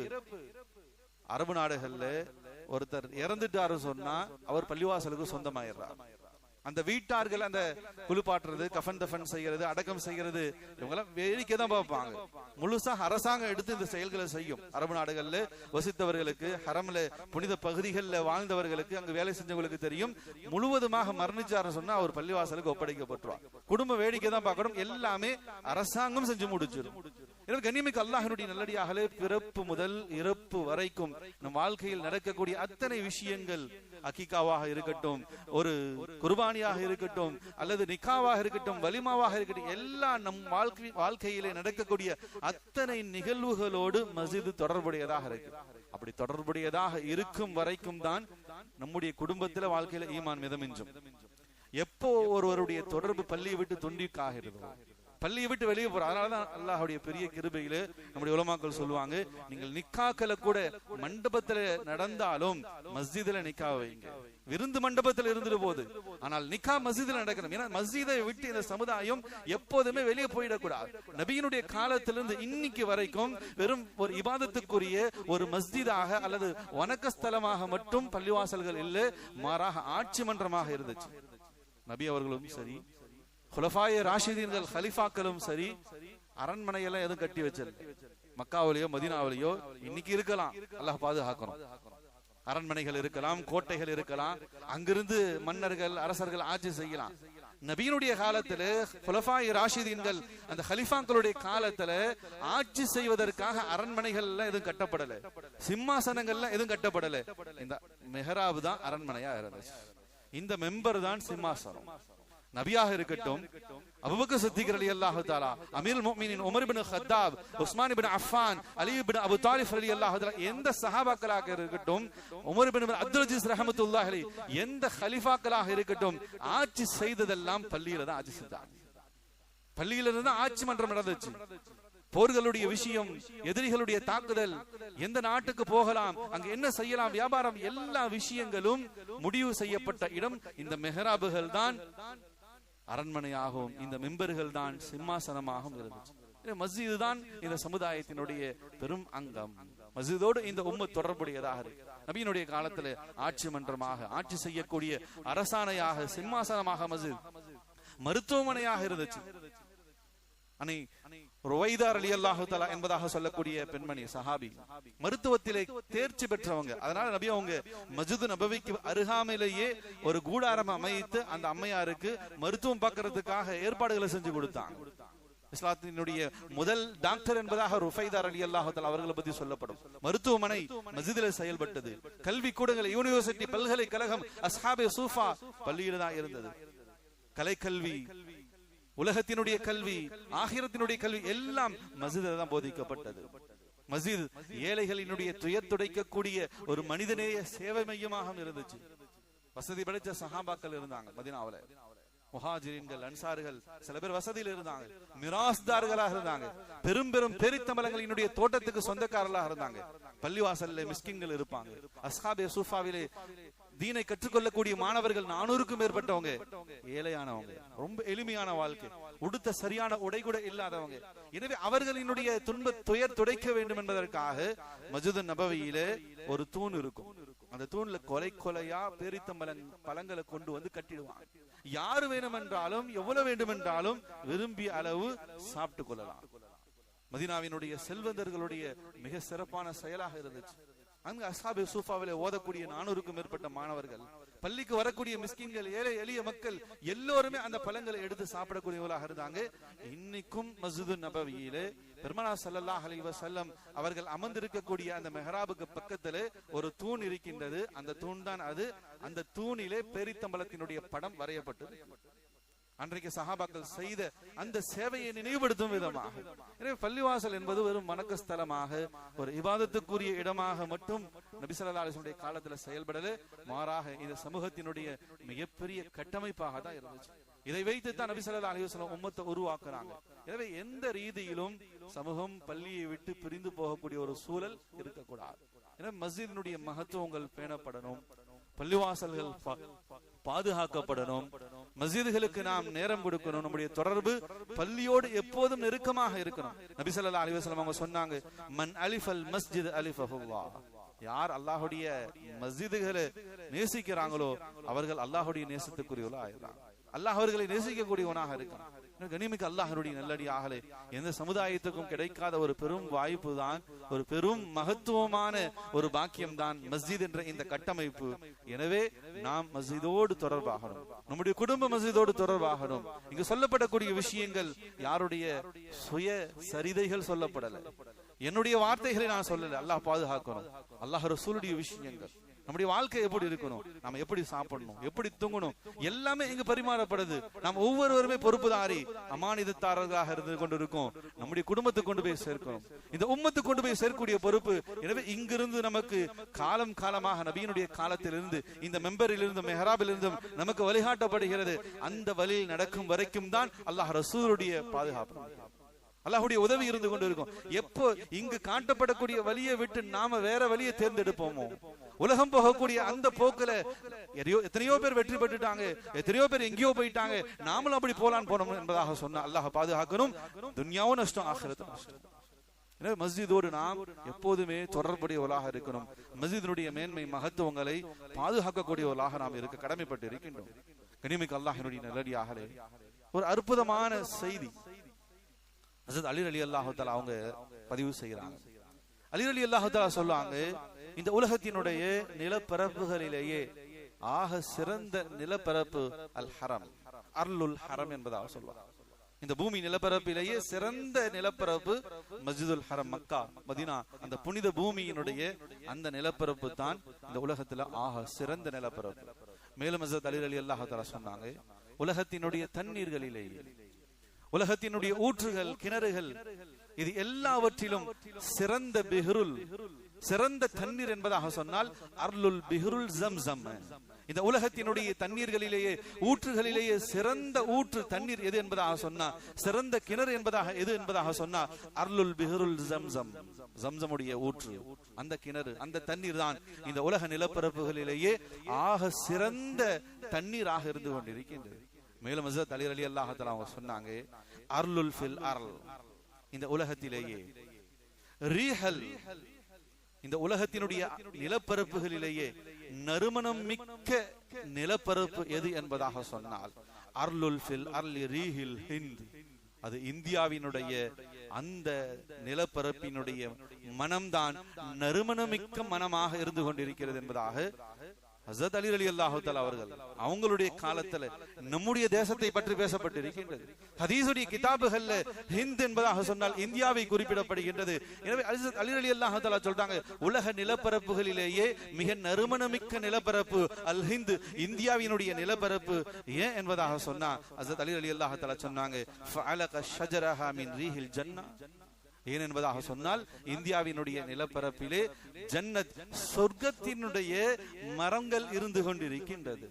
அரபு நாடுகள்ல ஒருத்தர் இறந்துட்டாரு சொன்னா அவர் பள்ளிவாசலுக்கு சொந்தமாயிடுறார். அந்த வீட்டார்கள் அந்த குளிப்பாட்டுறது, கஃபன் தஃபன் செய்யறது, அடக்கம் செய்யறது, இவங்கெல்லாம் வேடிக்கை தான் பார்ப்பாங்க. முழுசா அரசாங்கம் எடுத்து இந்த செயல்களை செய்யும். அரபு நாடுகள்ல வசித்தவர்களுக்கு, ஹரம்ல புனித பகுதிகளில் வாழ்ந்தவர்களுக்கு, அங்கு வேலை செஞ்சவங்களுக்கு தெரியும். முழுவதுமாக மரணிச்சாருன்னு சொன்னா அவர் பள்ளிவாசலுக்கு ஒப்படைக்கப்பட்டுருவார். குடும்ப வேடிக்கை தான் பார்க்கணும். எல்லாமே அரசாங்கம் செஞ்சு முடிச்சிடும். எனவே கண்ணியமிக்க அல்லாஹ்வினுடைய நல்லடியார்களே, பிறப்பு முதல் இறப்பு வரைக்கும் நம் வாழ்க்கையில் நடக்கக்கூடிய அத்தனை விஷயங்கள், அகீகாவாக இருக்கட்டும், ஒரு குர்பானியாக இருக்கட்டும், அல்லது நிக்காவாக இருக்கட்டும், வலிமாவாக இருக்கட்டும், எல்லாம் நம் வாழ்க்கையிலே நடக்கக்கூடிய அத்தனை நிகழ்வுகளோடு மஸ்ஜித் தொடர்புடையதாக இருக்கு. அப்படி தொடர்புடையதாக இருக்கும் வரைக்கும் தான் நம்முடைய குடும்பத்தில வாழ்க்கையில ஈமான் மிதமிஞ்சும். எப்போ ஒருவருடைய தொடர்பு பள்ளியை விட்டு துண்டிக்காகிறது, பள்ளியை விட்டு வெளியே போற, அதனாலதான் அல்லாஹ்வுடைய பெரிய கிருபையில நம்முடைய உலமாக்கள் சொல்லுவாங்க, நீங்கள் நிக்காக்களை கூட மண்டபத்துல நடந்தாலும் மஸ்ஜிதுல நிக்கா வைங்க. விருந்து மண்டபத்தில் இருந்துட்டு போகுது, ஆனால் நிக்கா மஸ்ஜிதுல நடக்கணும். ஏன்னா மஸ்ஜிதை விட்டு இந்த சமுதாயம் எப்போதுமே வெளியே போயிடக்கூடாது. நபியினுடைய காலத்திலிருந்து இன்னைக்கு வரைக்கும் வெறும் ஒரு இபாதத்துக்குரிய ஒரு மஸ்ஜிதாக அல்லது வணக்கஸ்தலமாக மட்டும் பள்ளிவாசல்கள் இல்லை, மாறாக ஆட்சி மன்றமாக இருந்துச்சு. நபி அவர்களும் சரி, குலஃபாய ராஷிதீன்கள் கலிஃபாக்களும் சரி, அரண்மனையெல்லாம் எதுவும் கட்டி வச்சல. மக்காவிலேயோ மதீனாவிலேயோ இன்னைக்கு இருக்கலாம், அல்லாஹ் பாதுகாக்கணும். அரண்மனைகள் இருக்கலாம், கோட்டைகள் இருக்கலாம், அங்கிருந்து மன்னர்கள் அரசர்கள் ஆட்சி செய்யலாம். நபியினுடைய காலத்துல குலஃபாய ராஷிதீன்கள் அந்த கலிஃபாக்களுடைய காலத்துல ஆட்சி செய்வதற்காக அரண்மனைகள் எல்லாம் எதுவும் கட்டப்படல, சிம்மாசனங்கள்ல எதுவும் கட்டப்படல. இந்த மெஹராப் தான் அரண்மனையா இருந்துச்சு. இந்த மெம்பர் தான் சிம்மாசனம். நபியாக இருக்கட்டும், அபூபக்கர் சித்திக் ரலியல்லாஹு தஆலா, அமீருல் முஃமினீன் உமர் இப்னு கத்தாப், உஸ்மான் இப்னு அஃபான், அலி இப்னு அபூ தாலிப் ரலியல்லாஹு தஆலா, எந்த சஹாபாக்களாக இருக்கட்டும், உமர் இப்னு அப்துல் அஜீஸ் ரஹ்மத்துல்லாஹி அலைஹி, எந்த கலீஃபாக்களாக இருக்கட்டும், ஆட்சி செய்ததெல்லாம் பள்ளியில தான் ஆட்சி செய்தாங்க. பள்ளியில இருந்து தான் ஆட்சி மன்றம் நடந்துச்சு. போர்களுடைய விஷயம், எதிரிகளுடைய தாக்குதல், எந்த நாட்டுக்கு போகலாம், அங்க என்ன செய்யலாம், வியாபாரம், எல்லா விஷயங்களும் முடிவு செய்யப்பட்ட இடம் இந்த மெஹராபுகள் தான் அரண்மனையாகவும் இந்த மெம்பர்கள் தான் சிம்மாசனமாகவும் இருந்துச்சு. மஸ்ஜிது தான் இந்த சமுதாயத்தினுடைய பெரும் அங்கம். மஸ்ஜிதோடு இந்த உம்மத் தொடர்புடையதாக இருக்கு. நபியினுடைய காலத்துல ஆட்சி மன்றமாக, ஆட்சி செய்யக்கூடிய அரசாணையாக, சிம்மாசனமாக மஸ்ஜித், மருத்துவமனையாக இருந்துச்சு. அன்னை ருவைதா ரலியல்லாஹு தஆலா என்பதாக சொல்லக்கூடிய பெண்மணி சஹாபி, மருத்துவத்திலே தேர்ச்சி பெற்றவங்க. அதனால நபி அவங்க மஸ்ஜித் நபவிக்கு அருகாமையிலேயே ஒரு கூடாரம் அமைத்து அந்த அம்மையாருக்கு மருத்துவம் பார்க்கறதுக்காக ஏற்பாடுகளை செஞ்சு கொடுத்தாங்க. இஸ்லாத்தினுடைய முதல் டாக்டர் என்பதாக ருஃபைதா ரலியல்லாஹு தஆலா அவர்களை பத்தி சொல்லப்படும். மருத்துவமனை மஸ்ஜிதிலே செயல்பட்டது. கல்வி கூடங்கள், யூனிவர்சிட்டி, பல்கலைக்கழகம், அஸ்ஹாபே சூஃபா பள்ளியில தான் இருந்தது. கலைக்கல்வி, உலகத்தினுடைய கல்வி, ஆகிரத்தினுடைய கல்வி எல்லாம் மஸ்ஜிதில் தான் போதிக்கப்பட்டது. மஸ்ஜித் ஏழைகளினுடைய துயர் துடைக்கக்கூடிய ஒரு மனிதநேய சேவை மையமாக இருந்துச்சு. வசதி படைத்த சஹாபாக்கள் இருந்தாங்க மதீனாவுல. முஹாஜிரின்கள், அன்சார்கள், சில பேர் வசதியில் இருந்தாங்க, மிராஸ்தார்களாக இருந்தாங்க, பெரும் பெரும் பெரித்தமலங்களினுடைய தோட்டத்துக்கு சொந்தக்காரர்களாக இருந்தாங்க. பள்ளிவாசல்ல மிஸ்கின்கள் இருப்பாங்க. அஸ்ஹாபே சூஃபாவிலே தீனை கற்றுக்கொள்ளக்கூடிய மாணவர்கள் 400க்கும் மேற்பட்டவங்க, ஏழையானவங்க, ரொம்ப எளிமையான வாழ்க்கை, உடுத்த சரியான உடை கூட இல்லாதவங்க. எனவே அவர்களினுடைய துன்ப துயர் துடைக்க வேண்டும் என்பதற்காக மஸ்ஜித் நபவியிலே ஒரு தூண் இருக்கும். அந்த தூண்ல கொலை கொலையா பேரித்தம்பழம் பழங்களை கொண்டு வந்து கட்டிடுவாங்க. யாரு வேணுமென்றாலும் எவ்வளவு வேண்டுமென்றாலும் விரும்பிய அளவு சாப்பிட்டு கொள்ளலாம். மதீனாவினுடைய செல்வந்தர்களுடைய மிக சிறப்பான செயலாக இருந்துச்சு. அங்கு அஸ்ஹாபே சூஃபாவிலே ஓதக்கூடிய 400க்கும் மேற்பட்ட மாணவர்கள், பள்ளிக்கு வரக்கூடிய மிஸ்கின்கள், ஏழை எளிய மக்கள் எல்லோருமே அந்த பழங்களை எடுத்து சாப்பிடக்கூடியவர்களாக இருந்தாங்க. இன்னைக்கும் மஸ்ஜிது நபவியிலே பெருமானார் ஸல்லல்லாஹு அலைஹி வஸல்லம் அவர்கள் அமர்ந்திருக்கக்கூடிய அந்த மெஹராபுக்கு பக்கத்திலே ஒரு தூண் இருக்கின்றது. அந்த தூண் தான் அது. அந்த தூணிலே பேரித்தம்பலத்தினுடைய படம் வரையப்பட்டது. அன்றைக்கு சஹாபாக்கள் செய்த அந்த சேவையை நினைவுபடுத்தும் விதமாக. எனவே பள்ளிவாசல் என்பது வெறும் வணக்கஸ்தலமாக, ஒரு இபாதத்துக்குரிய இடமாக மட்டும் நபி ஸல்லல்லாஹு அலைஹி வஸல்லம் காலத்துல செயல்படல. மாறாக இந்த சமூகத்தினுடைய மிகப்பெரிய கட்டமைப்பாக தான் இருந்துச்சு. இதை வைத்து தான் நபி ஸல்லல்லாஹு அலைஹி வஸல்லம் உம்மத்தை உருவாக்குறாங்க. எனவே எந்த ரீதியிலும் சமூகம் பள்ளியை விட்டு பிரிந்து போகக்கூடிய ஒரு சூழல் இருக்கக்கூடாது. எனவே மஸ்ஜிதினுடைய மகத்துவங்கள் பேணப்படணும், பள்ளிவாசல்கள் பாதுகாக்கப்படணும், மஸ்ஜிதுகளுக்கு நாம் நேரம் கொடுக்கணும், நம்முடைய தொடர்பு பள்ளியோடு எப்போதும் நெருக்கமாக இருக்கணும். நபி ஸல்லல்லாஹு அலைஹி வஸல்லம் அவங்க சொன்னாங்க, மன் அலிஃபல் மஸ்ஜித் அலிஃபஹுல்லாஹ். யார் அல்லாஹ்வுடைய மஸ்ஜிதுகளை நேசிக்கிறாங்களோ அவர்கள் அல்லாஹ்வுடைய நேசத்துக்குரியவர்களா ஆயிடுறாங்க. அல்லாஹ் அவர்களை நேசிக்கக்கூடியவனாக இருக்கான். கனிமிக்க அல்லாஹ்வுடைய நல்லடியார்களே, எந்த சமுதாயத்துக்கும் கிடைக்காத ஒரு பெரும் வாய்ப்பு தான், ஒரு பெரும் மகத்துவமான ஒரு பாக்கியம் தான் மஸ்ஜித் என்ற இந்த கட்டமைப்பு. எனவே நாம் மஸ்ஜிதோடு தொடர்பாகணும், நம்முடைய குடும்ப மஸ்ஜிதோடு தொடர்பாகணும். இங்கு சொல்லப்படக்கூடிய விஷயங்கள் யாருடைய சுய சரிதைகள் சொல்லப்படல, என்னுடைய வார்த்தைகளை நான் சொல்லல. அல்லாஹ் பாதுகாக்கணும். அல்லாஹ் ரசூலுடைய விஷயங்கள், நம்முடைய வாழ்க்கை எப்படி இருக்கணும், நாம எப்படி சாப்பிடணும், எப்படி தூங்கணும், எல்லாமே இங்கு பரிமாறப்படுது. நாம் ஒவ்வொருவருமே பொறுப்புதாரி அமானிதத்தாரர்களாக இருந்து கொண்டிருக்கோம். நம்முடைய குடும்பத்துக்கு கொண்டு போய் சேர்க்கணும், இந்த உம்மத்துக்கு கொண்டு போய் சேர்க்கக்கூடிய பொறுப்பு. எனவே இங்கிருந்து நமக்கு காலம் காலமாக நபியினுடைய காலத்திலிருந்து இந்த மெம்பரிலிருந்து மெஹராபிலிருந்தும் நமக்கு வழிகாட்டப்படுகிறது. அந்த வழியில் நடக்கும் வரைக்கும் தான் அல்லாஹ் ரசூலுடைய பாதுகாப்பு, அல்லாஹ்வுடைய உதவி இருந்து கொண்டு இருக்கும். எப்போ இங்கு காட்டப்படக்கூடிய வழியை விட்டு நாம வேற வழியை தேர்ந்தெடுப்போமோ, உலகம் போகக்கூடிய அந்த போக்குல எத்தனையோ பேர் வெற்றி பெற்றுட்டாங்க, எத்தனையோ பேர் எங்கேயோ போயிட்டாங்க, நாமளும் அப்படி போலான்னு போனோம் என்பதாக சொன்ன அல்லாஹ் பாதுகாக்கணும். துன்யாவும் நஷ்டம், ஆகிரத்தும் நஷ்டம். எனவே மஸ்ஜிதோடு நாம் எப்போதுமே தொடர்புடையவர்களாக இருக்கணும். மஸ்ஜிதினுடைய மேன்மை மகத்துவங்களை பாதுகாக்கக்கூடியவர்களாக நாம் இருக்க கடமைப்பட்டு இருக்கின்றோம். கனிமிக்க அல்லாஹ்வினுடைய நல்லடியார்களே, ஒரு அற்புதமான செய்தி ஹஜ்ரத் அலி ரலியல்லாஹு தஆலா அவங்க பதிவு செய்யறாங்க. அலி ரலியல்லாஹு தஆலா சொல்றாங்க, இந்த உலகத்தினுடைய நிலப்பரப்புகளிலேயே ஆக சிறந்த நிலப்பரப்பு அல் ஹரம், அர்லுல் ஹரம் என்பதாக சொல்வாங்க. இந்த பூமி நிலப்பரப்பிலேயே சிறந்த நிலப்பரப்பு மஸ்ஜிதுல் ஹரம், மக்கா மதீனா, அந்த புனித பூமியினுடைய அந்த நிலப்பரப்பு தான் இந்த உலகத்துல ஆக சிறந்த நிலப்பரப்பு. மேலும் ஹஜ்ரத் அலி ரலியல்லாஹு தஆலா சொன்னாங்க, உலகத்தினுடைய தண்ணீர்களிலேயே, உலகத்தினுடைய ஊற்றுகள், கிணறுகள், இது எல்லாவற்றிலும் சிறந்த பிஹ்ருல், சிறந்த தண்ணீர் என்பதாக சொன்னால் அர்லுல் பிஹ்ருல் ஜம்ஸம். இந்த உலகத்தினுடைய தண்ணீர்களிலேயே, ஊற்றுகளிலேயே சிறந்த ஊற்று தண்ணீர் எது என்பதாக சொன்னா, சிறந்த கிணறு என்பதாக எது என்பதாக சொன்னா அர்லுல் பிஹ்ருல் ஜம்ஸம், ஜம்ஸமுடைய ஊற்று, அந்த கிணறு, அந்த தண்ணீர் தான் இந்த உலக நிலப்பரப்புகளிலேயே ஆக சிறந்த தண்ணீராக இருந்து கொண்டிருக்கின்றது. மேலும் ஹஜ்ரத் அலி ரலியல்லாஹு தஆலா அவங்க சொன்னாங்க, அர்லுல் ஃபில் அர்ல், இந்த உலகத்திலேயே, ரீஹல், இந்த உலகத்தினுடைய நிலப்பரப்புகளிலேயே நறுமணம் மிக்க நிலப்பரப்பு எது என்பதாக சொன்னால் அர்லுல் ஃபில் அர்லி ரீஹில் ஹிந்த், அது இந்தியாவினுடைய அந்த நிலப்பரப்பினுடைய மனம்தான் நறுமணமிக்க மனமாக இருந்து கொண்டிருக்கிறது என்பதாக ஹஜ்ரத் அலி ரலியல்லாஹு தஆலா அவர்கள் அவங்களுடைய காலத்துல நம்முடைய தேசத்தை பற்றி பேசப்பட்டிருக்கின்றது. ஹதீஸுடைய கிதாபுகள்ல ஹிந்த் என்பதாக சொன்னால் இந்தியாவை குறிப்பிடப்படுகின்றது. எனவே ஹஜ்ரத் அலி ரலியல்லாஹு தஆலா சொல்றாங்க, உலக நிலப்பரப்புகளிலேயே மிக நறுமணமிக்க நிலப்பரப்பு அல் ஹிந்த், இந்தியாவினுடைய நிலப்பரப்பு. ஏன் என்பதாக சொன்னா ஹஜ்ரத் அலி ரலியல்லாஹு தஆலா சொன்னாங்க, ஃபஅலக ஷஜரஹா மின் ரீஹில் ஜன்னah, ஏன் என்பதாக சொன்னால் இந்தியாவினுடைய நிலப்பரப்பிலே ஜன்னத், சொர்க்கத்தினுடைய மரங்கள் இருந்து கொண்டிருக்கின்றது.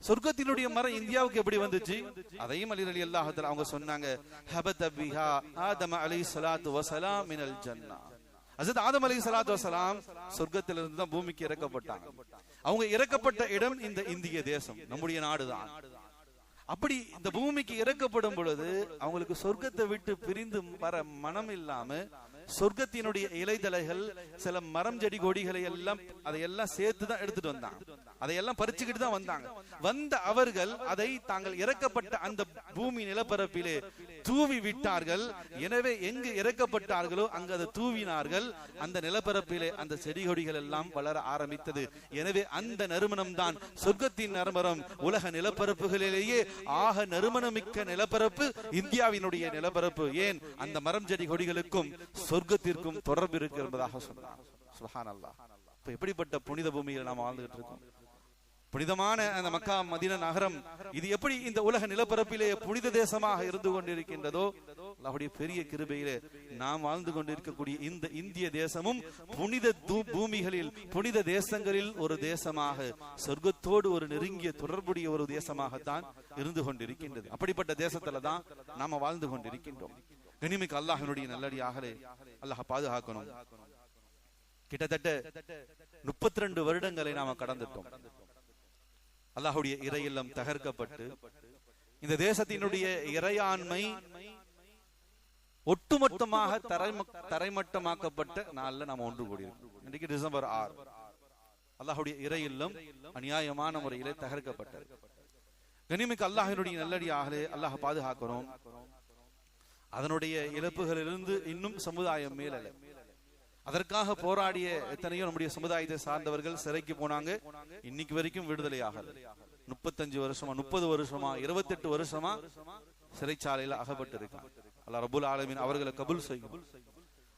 சொர்க்கத்தினுடைய மரம் இந்தியாவுக்கு எப்படி வந்துச்சு? அதையும் அலி ரலியல்லாஹு தஆலா அவங்க சொன்னாங்க, ஹபத பிஹா ஆதம் அலைஹிஸ்ஸலாத்து வஸலாம் மினல் ஜன்னah. ஹஜ்ரத் ஆதம் அலைஹிஸ்ஸலாத்து வஸலாம் சொர்க்கத்திலிருந்து தான் பூமிக்கு இறக்கப்பட்டாங்க. அவங்க இறக்கப்பட்ட இடம் இந்த இந்திய தேசம், நம்முடைய நாடுதான். அப்படி இந்த பூமிக்கு இறக்கப்படும் பொழுது அவங்களுக்கு சொர்க்கத்தை விட்டு பிரிந்து வர மனம் இல்லாம சொர்க்கத்தினுடைய இலைதலைகள், சில மரம் செடி கொடிகளை எல்லாம் அதையெல்லாம் சேர்த்துதான் எடுத்துட்டு வந்தாங்க, அதையெல்லாம் பறிச்சுக்கிட்டு தான் வந்தாங்க. வந்த அவர்கள் அதை தாங்கள் இறக்கப்பட்ட அந்த பூமி நிலப்பரப்பிலே தூவி விட்டார்கள். எனவே எங்கு இறக்கப்பட்டார்களோ அங்கு அதை தூவினார்கள். அந்த நிலப்பரப்பிலே அந்த செடி கொடிகள் எல்லாம் வளர ஆரம்பித்தது. எனவே அந்த நறுமணம் தான் சொர்க்கத்தின் நறுமணம். உலக நிலப்பரப்புகளிலேயே ஆக நறுமணமிக்க நிலப்பரப்பு இந்தியாவினுடைய நிலப்பரப்பு. ஏன்? அந்த மரம் செடி கொடிகளுக்கும் சொர்க்கத்திற்கும் தொடர்பு இருக்கு என்பதாக சொன்னார். சுப்ஹானல்லாஹ். இப்ப எப்படிப்பட்ட புனித பூமியில் நாம் வாழ்ந்துகிட்டு இருக்கோம். புனிதமான அந்த மக்கா மதீனா நகரம் இது எப்படி இந்த உலக நிலப்பரப்பிலே புனித தேசமாக இருந்து கொண்டிருக்கின்றதோ, அல்லாஹ்வுடைய பெரிய கிருபையிலே நாம் வாழ்ந்து கொண்டிருக்கக்கூடிய இந்த இந்திய தேசமும் புனித பூமிகளில் புனித தேசங்களில் ஒரு தேசமாக, சொர்க்கத்தோடு ஒரு நெருங்கிய தொடர்புடைய ஒரு தேசமாகத்தான் இருந்து கொண்டிருக்கின்றது. அப்படிப்பட்ட தேசத்துல தான் நாம வாழ்ந்து கொண்டிருக்கின்றோம். கனிமிக்கு அல்லாஹ்வினுடைய நல்லடியாகவே அல்லாஹ் பாதுகாக்கணும். கிட்டத்தட்ட 32 வருடங்களை நாம கடந்துட்டோம். அல்லாஹ்வுடைய இறை இல்லம் தகர்க்கப்பட்டு இந்த தேசத்தினுடைய இறையாண்மை ஒட்டுமொத்தமாக தரைமட்டமாக்கப்பட்ட நாள்ல நாம ஒன்று கூடியிருக்கோம். இன்னைக்கு டிசம்பர் 6. அல்லாஹ்வுடைய இறை இல்லம் அநியாயமான முறையிலே தகர்க்கப்பட்டது. கனிமிக்கு அல்லாஹ்வினுடைய நல்லடியாகவே அல்லாஹ் பாதுகாக்கணும். அதனுடைய இழப்புகளிலிருந்து இன்னும் சமுதாயம் மேலல. அதற்காக போராடிய எத்தனையோ நம்முடைய சமுதாயத்தை சார்ந்தவர்கள் சிறைக்கு போனாங்க. இன்னைக்கு வரைக்கும் விடுதலை ஆகல. 35 வருஷமா 30 வருஷமா 28 வருஷமா சிறைச்சாலையில் அகப்பட்டு இருக்காங்க. அல்லாஹ் ரப்பல் ஆலமீன் அவர்களை கபூல் செய்யும்.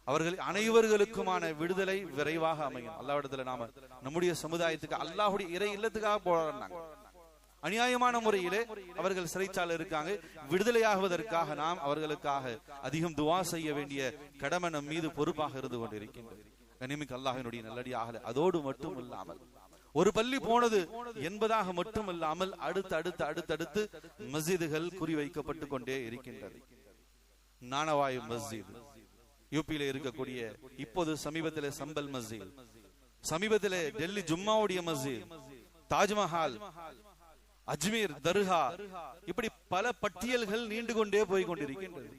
அவர்கள் அனைவர்களுக்குமான விடுதலை விரைவாக அமையும். அல்லாஹ்விடத்துல நாம நம்முடைய சமுதாயத்துக்கு அல்லாஹ்வுடைய இறை இல்லத்துக்காக போராடினாங்க. அநியாயமான முறையிலே அவர்கள் சிறைச்சாலை இருக்காங்க. விடுதலையாகுவதற்காக நாம் அவர்களுக்காக அதிகம் துவா செய்ய வேண்டிய கடமை நம் மீது பொறுப்பாக இருந்து கொண்டிருக்கின்றது. கனிமிக்கு அல்லாஹ்வினுடைய நல்லடியாக அதோடு மட்டும் இல்லாமல் ஒரு பள்ளி போனது என்பதாக மட்டும் இல்லாமல் அடுத்தடுத்து மஸ்ஜிதுகள் குறிவைக்கப்பட்டு கொண்டே இருக்கின்றது. நானவாயு மஸ்ஜித் யூபியில இருக்கக்கூடிய, இப்போது சமீபத்திலே சம்பல் மஸ்ஜித், சமீபத்திலே டெல்லி ஜும்மாவுடைய மஸ்ஜித், தாஜ்மஹால், அஜ்மீர் தர்கா, இப்படி பல பட்டியல்கள் நீண்டு கொண்டே போய் கொண்டிருக்கின்றது.